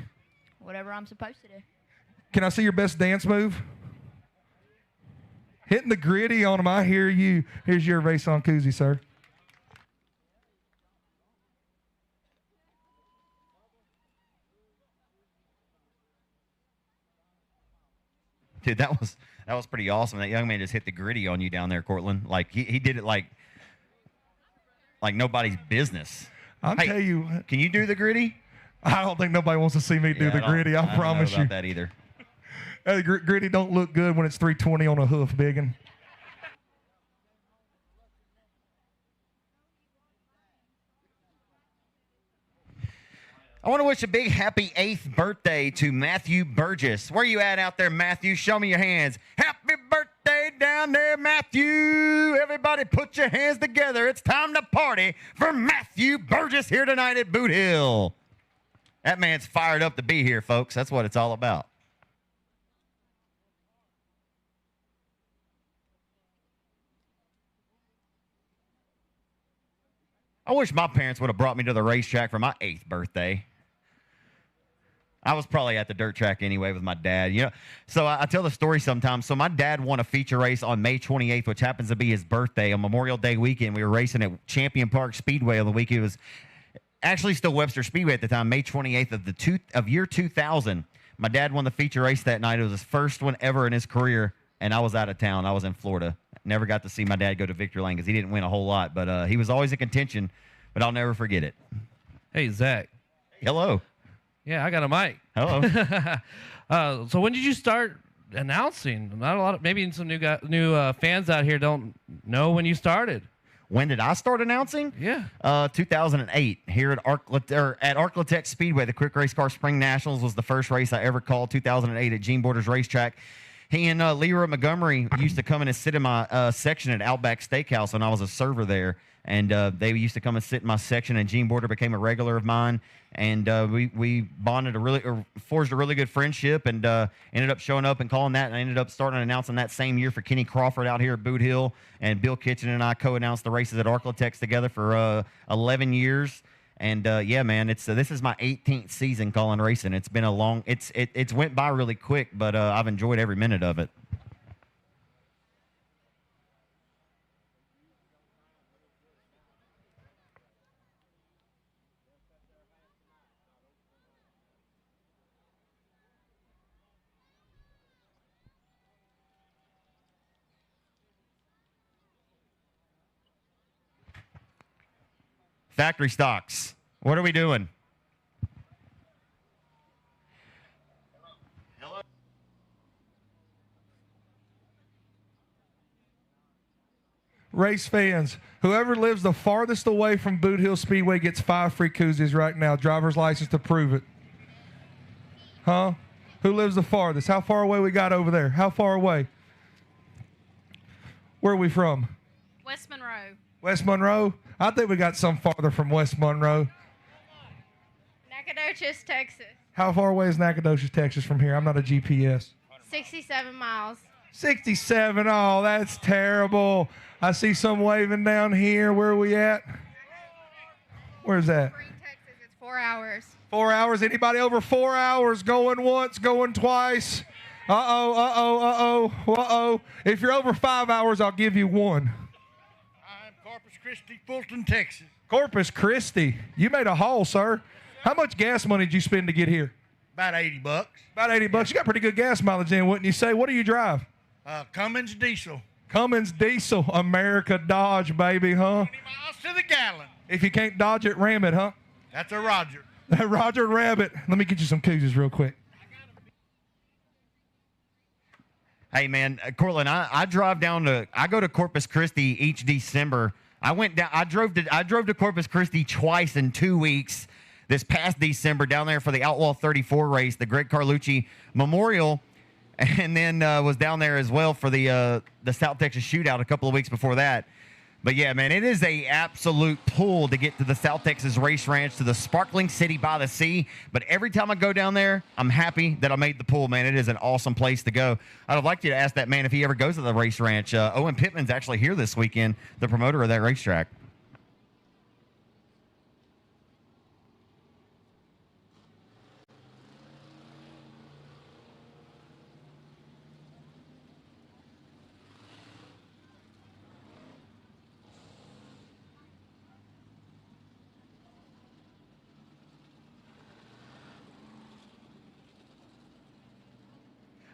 Whatever I'm supposed to do. Can I see your best dance move? Hitting the gritty on them. I hear you. Here's your race on koozie, sir. Dude, that was pretty awesome. That young man just hit the gritty on you down there, Cortland. Like he did it like nobody's business. I'll tell you. Can you do the gritty? I don't think nobody wants to see me do the gritty. I promise don't know you. about that either. Gritty don't look good when it's 320 on a hoof, biggin. I want to wish a big happy 8th birthday to Matthew Burgess. Where you at out there, Matthew? Show me your hands. Happy birthday down there, Matthew. Everybody put your hands together. It's time to party for Matthew Burgess here tonight at Boothill. That man's fired up to be here, folks. That's what it's all about. I wish my parents would have brought me to the racetrack for my 8th birthday. I was probably at the dirt track anyway with my dad. You know, so I tell the story sometimes. So my dad won a feature race on May 28th, which happens to be his birthday. On Memorial Day weekend, we were racing at Champion Park Speedway on the week. It was actually still Webster Speedway at the time, May 28th of year 2000. My dad won the feature race that night. It was his first one ever in his career, and I was out of town. I was in Florida. Never got to see my dad go to victory lane because he didn't win a whole lot, but he was always in contention, but I'll never forget it. Hey, Zach. Hello. Yeah, I got a mic. Hello. So when did you start announcing? Not a lot of, maybe some new fans out here don't know when you started. When did I start announcing? Yeah. 2008 here at Arclatech Speedway. The Quick Race Car Spring Nationals was the first race I ever called. 2008 at Gene Borders Racetrack. He and Leroy Montgomery used to come in and sit in my section at Outback Steakhouse when I was a server there. And they used to come and sit in my section, and Gene Border became a regular of mine. And we bonded forged a really good friendship, and ended up showing up and calling that. And I ended up starting announcing that same year for Kenny Crawford out here at Boot Hill. And Bill Kitchen and I co-announced the races at Arclatex together for 11 years. And yeah, man, this is my 18th season calling racing. It's been a long. It's went by really quick, but I've enjoyed every minute of it. Factory stocks. What are we doing? Hello. Race fans, whoever lives the farthest away from Boothill Speedway gets 5 free koozies right now. Driver's license to prove it. Huh? Who lives the farthest? How far away we got over there? How far away? Where are we from? West Monroe. West Monroe? I think we got some farther from West Monroe. Nacogdoches, Texas. How far away is Nacogdoches, Texas from here? I'm not a GPS. 67 miles. 67. Oh, that's terrible. I see some waving down here. Where are we at? Where's that? Texas. It's 4 hours. 4 hours? Anybody over 4 hours? Going once, going twice? Uh-oh, uh-oh, uh-oh, uh-oh. If you're over 5 hours, I'll give you one. Corpus Christi, Fulton, Texas. Corpus Christi. You made a haul, sir. How much gas money did you spend to get here? About 80 bucks. About 80 bucks. You got pretty good gas mileage in, wouldn't you say? What do you drive? Cummins diesel. Cummins diesel. America Dodge, baby, huh? 20 miles to the gallon. If you can't dodge it, ram it, huh? That's a Roger. Roger Rabbit. Let me get you some koozies real quick. Hey, man, Cortland, I drive down I go to Corpus Christi each December I went down. I drove to Corpus Christi twice in 2 weeks. This past December, down there for the Outlaw 34 race, the Greg Carlucci Memorial, and then was down there as well for the South Texas Shootout a couple of weeks before that. But yeah, man, it is a absolute pull to get to the South Texas Race Ranch, to the sparkling city by the sea. But every time I go down there, I'm happy that I made the pull, man. It is an awesome place to go. I'd like you to ask that man if he ever goes to the race ranch. Owen Pittman's actually here this weekend, the promoter of that racetrack.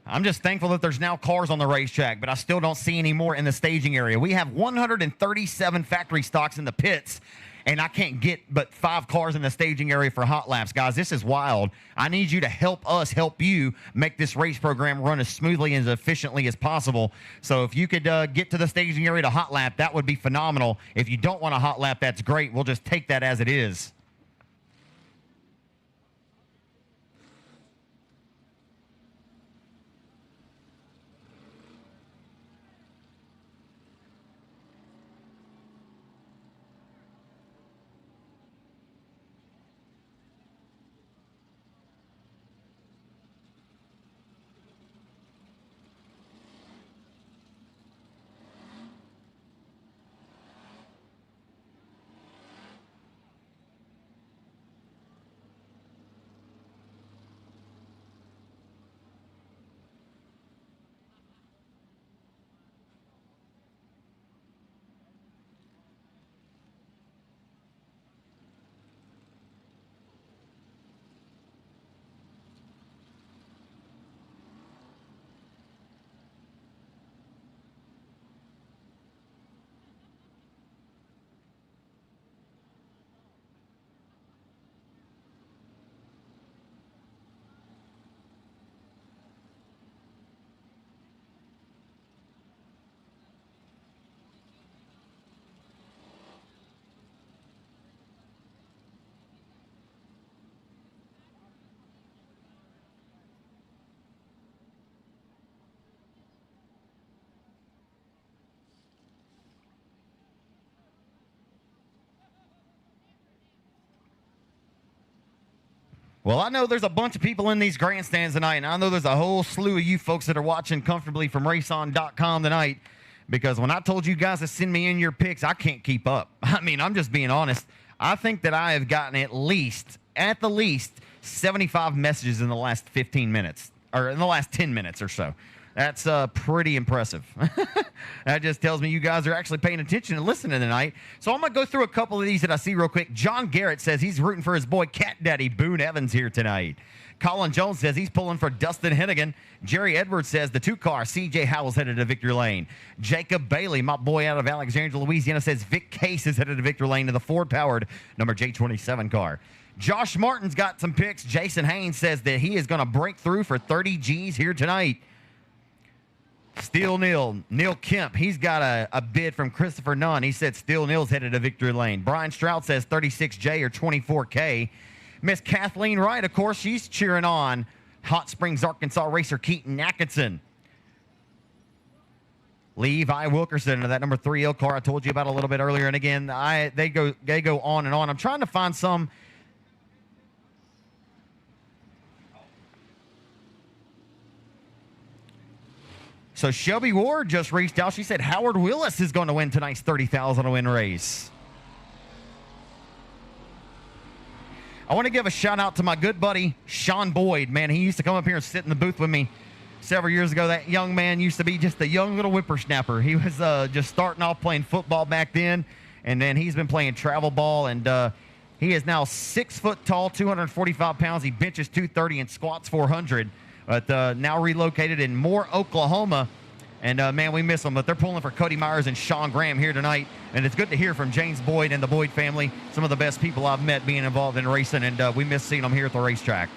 I'm just thankful that there's now cars on the racetrack, but I still don't see any more in the staging area. We have 137 factory stocks in the pits, and I can't get but 5 cars in the staging area for hot laps. Guys, this is wild. I need you to help us help you make this race program run as smoothly and as efficiently as possible. So if you could get to the staging area to hot lap, that would be phenomenal. If you don't want a hot lap, that's great. We'll just take that as it is. Well, I know there's a bunch of people in these grandstands tonight, and I know there's a whole slew of you folks that are watching comfortably from RaceOn.com tonight, because when I told you guys to send me in your picks, I can't keep up. I mean, I'm just being honest. I think that I have gotten at the least 75 messages in the last 15 minutes, or in the last 10 minutes or so. That's pretty impressive. That just tells me you guys are actually paying attention and listening tonight. So I'm going to go through a couple of these that I see real quick. John Garrett says he's rooting for his boy Cat Daddy Boone Evans here tonight. Colin Jones says he's pulling for Dustin Hennigan. Jerry Edwards says the 2-car, CJ Howell's headed to victory lane. Jacob Bailey, my boy out of Alexandria, Louisiana, says Vic Case is headed to victory lane to the Ford-powered number J27 car. Josh Martin's got some picks. Jason Haynes says that he is going to break through for 30 G's here tonight. Steel Neil Kemp, he's got a bid from Christopher Nunn. He said Steel Neil's headed to victory lane. Brian Stroud says 36J or 24K. Miss Kathleen Wright, of course, she's cheering on Hot Springs, Arkansas racer Keaton Atkinson. Levi Wilkerson of that number 3L car I told you about a little bit earlier. And again, they go on and on. I'm trying to find some. So Shelby Ward just reached out. She said Howard Willis is going to win tonight's 30,000 to win race. I want to give a shout out to my good buddy Sean Boyd. Man, he used to come up here and sit in the booth with me several years ago. That young man used to be just a young little whippersnapper. He was just starting off playing football back then, and then he's been playing travel ball, and he is now 6 foot tall, 245 pounds. He benches 230 and squats 400. But now relocated in Moore, Oklahoma. And, man, we miss them. But they're pulling for Cody Myers and Sean Graham here tonight. And it's good to hear from James Boyd and the Boyd family, some of the best people I've met being involved in racing. And we miss seeing them here at the racetrack.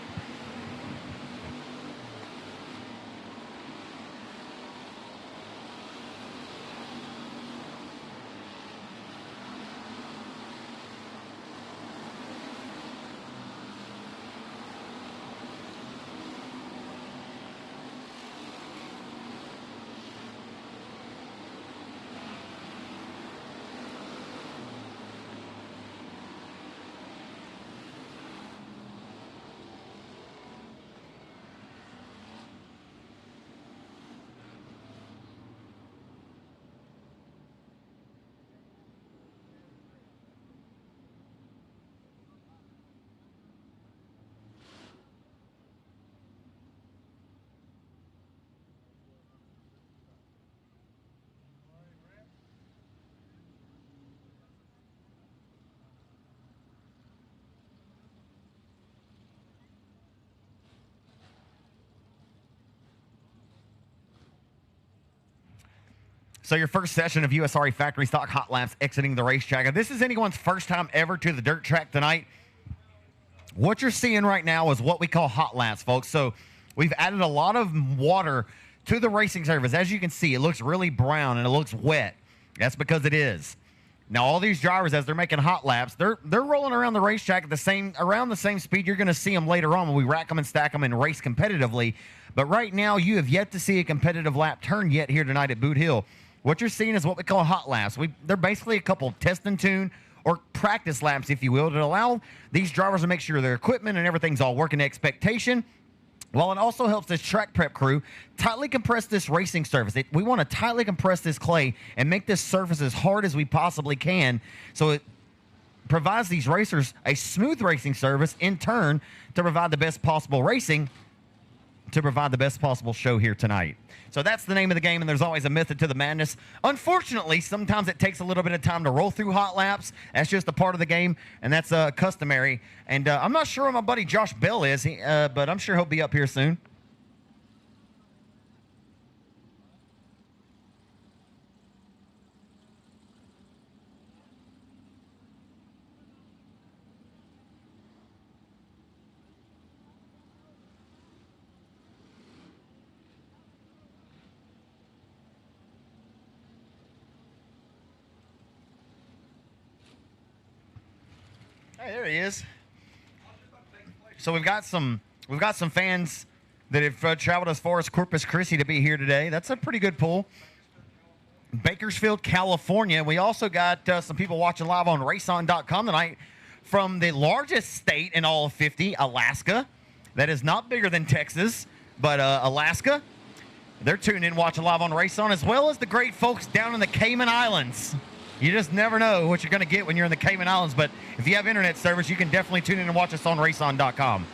So your first session of USRA Factory Stock Hot Laps exiting the racetrack. If this is anyone's first time ever to the dirt track tonight, what you're seeing right now is what we call hot laps, folks. So we've added a lot of water to the racing surface. As you can see, it looks really brown and it looks wet. That's because it is. Now, all these drivers, as they're making hot laps, they're rolling around the racetrack at around the same speed. You're going to see them later on when we rack them and stack them and race competitively. But right now, you have yet to see a competitive lap turn yet here tonight at Boot Hill. What you're seeing is what we call hot laps. They're basically a couple test and tune or practice laps, if you will, to allow these drivers to make sure their equipment and everything's all working to expectation. Well, it also helps this track prep crew tightly compress this racing surface. We want to tightly compress this clay and make this surface as hard as we possibly can so it provides these racers a smooth racing surface, in turn, to provide the best possible racing, to provide the best possible show here tonight. So that's the name of the game, and there's always a method to the madness. Unfortunately, sometimes it takes a little bit of time to roll through hot laps. That's just a part of the game, and that's customary. And I'm not sure where my buddy Josh Bell is, but I'm sure he'll be up here soon. Hey, there he is. So we've got some fans that have traveled as far as Corpus Christi to be here today. That's a pretty good pull. Bakersfield, California. We also got some people watching live on RaceON.com tonight from the largest state in all of 50, Alaska. That is not bigger than Texas, but Alaska. They're tuning in, watching live on RaceON, as well as the great folks down in the Cayman Islands. You just never know what you're going to get when you're in the Cayman Islands, but if you have internet service, you can definitely tune in and watch us on RaceON.com.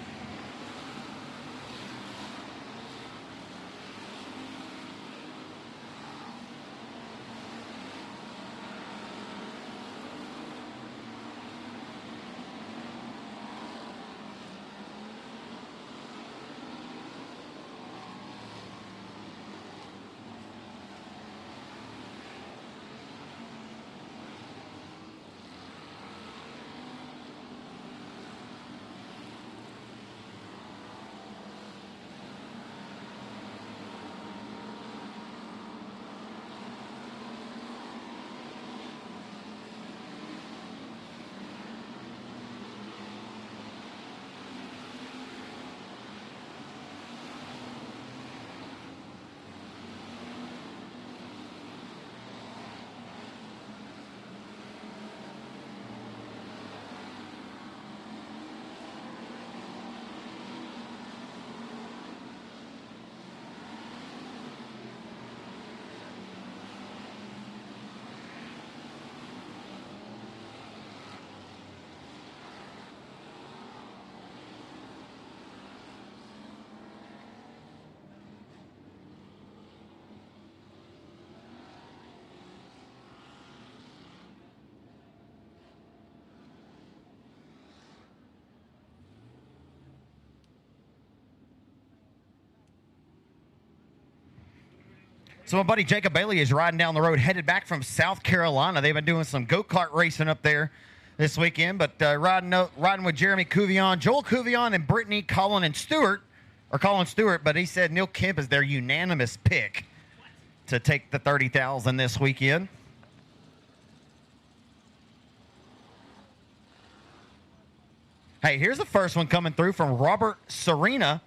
So my buddy Jacob Bailey is riding down the road, headed back from South Carolina. They've been doing some go-kart racing up there this weekend, but riding with Jeremy Cuvion, Joel Cuvion, and Brittany, Colin Stewart, but he said Neil Kemp is their unanimous pick to take the $30,000 this weekend. Hey, here's the first one coming through from Robert Serena.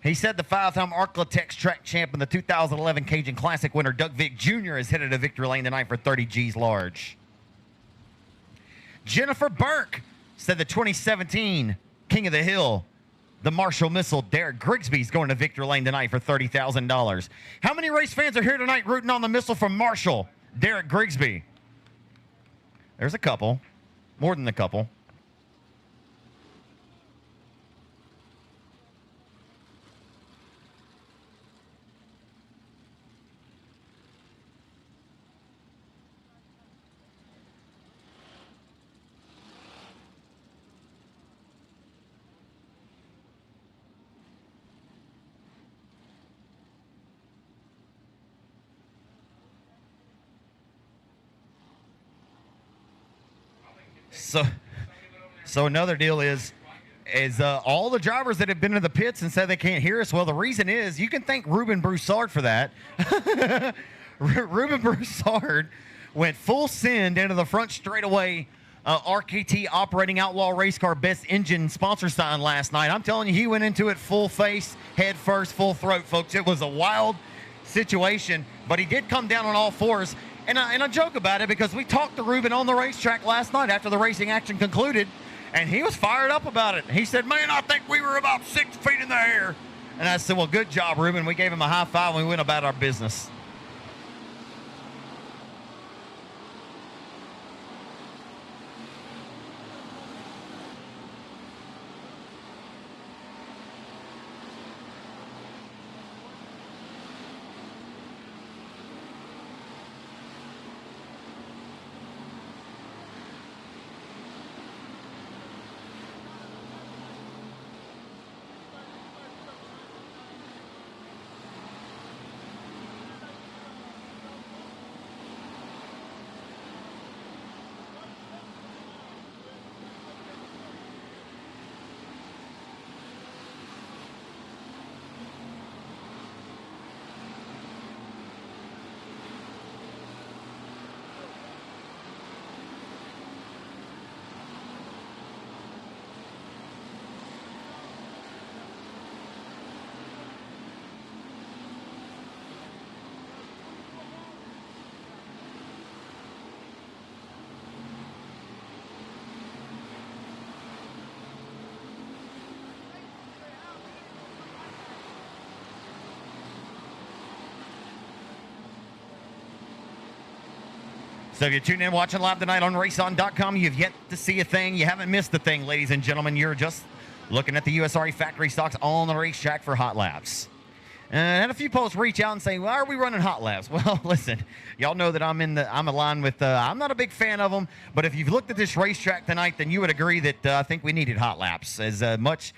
He said the five-time Arklatex track champ and the 2011 Cajun Classic winner Doug Vick Jr. is headed to victory lane tonight for 30 G's large. Jennifer Burke said the 2017 King of the Hill, the Marshall Missile, Derek Grigsby, is going to victory lane tonight for $30,000. How many race fans are here tonight rooting on the Missile from Marshall, Derek Grigsby? There's a couple, more than a couple. So another deal is all the drivers that have been to the pits and said they can't hear us. Well, the reason is you can thank Ruben Broussard for that. Ruben Broussard went full send into the front straightaway. RKT operating outlaw race car best engine sponsor sign last night. I'm telling you, he went into it full face, head first, full throat, folks. It was a wild situation, but he did come down on all fours. And I joke about it because we talked to Ruben on the racetrack last night after the racing action concluded, and he was fired up about it. He said, man, I think we were about 6 feet in the air. And I said, well, good job, Ruben. We gave him a high five and we went about our business. So if you tune in watching live tonight on RaceON.com, you've yet to see a thing. You haven't missed a thing, ladies and gentlemen. You're just looking at the USRA factory stocks on the racetrack for hot laps. And I had a few posts reach out and say, why are we running hot laps? Well, listen, y'all know that I'm aligned with, I'm not a big fan of them, but if you've looked at this racetrack tonight, then you would agree that I think we needed hot laps. As much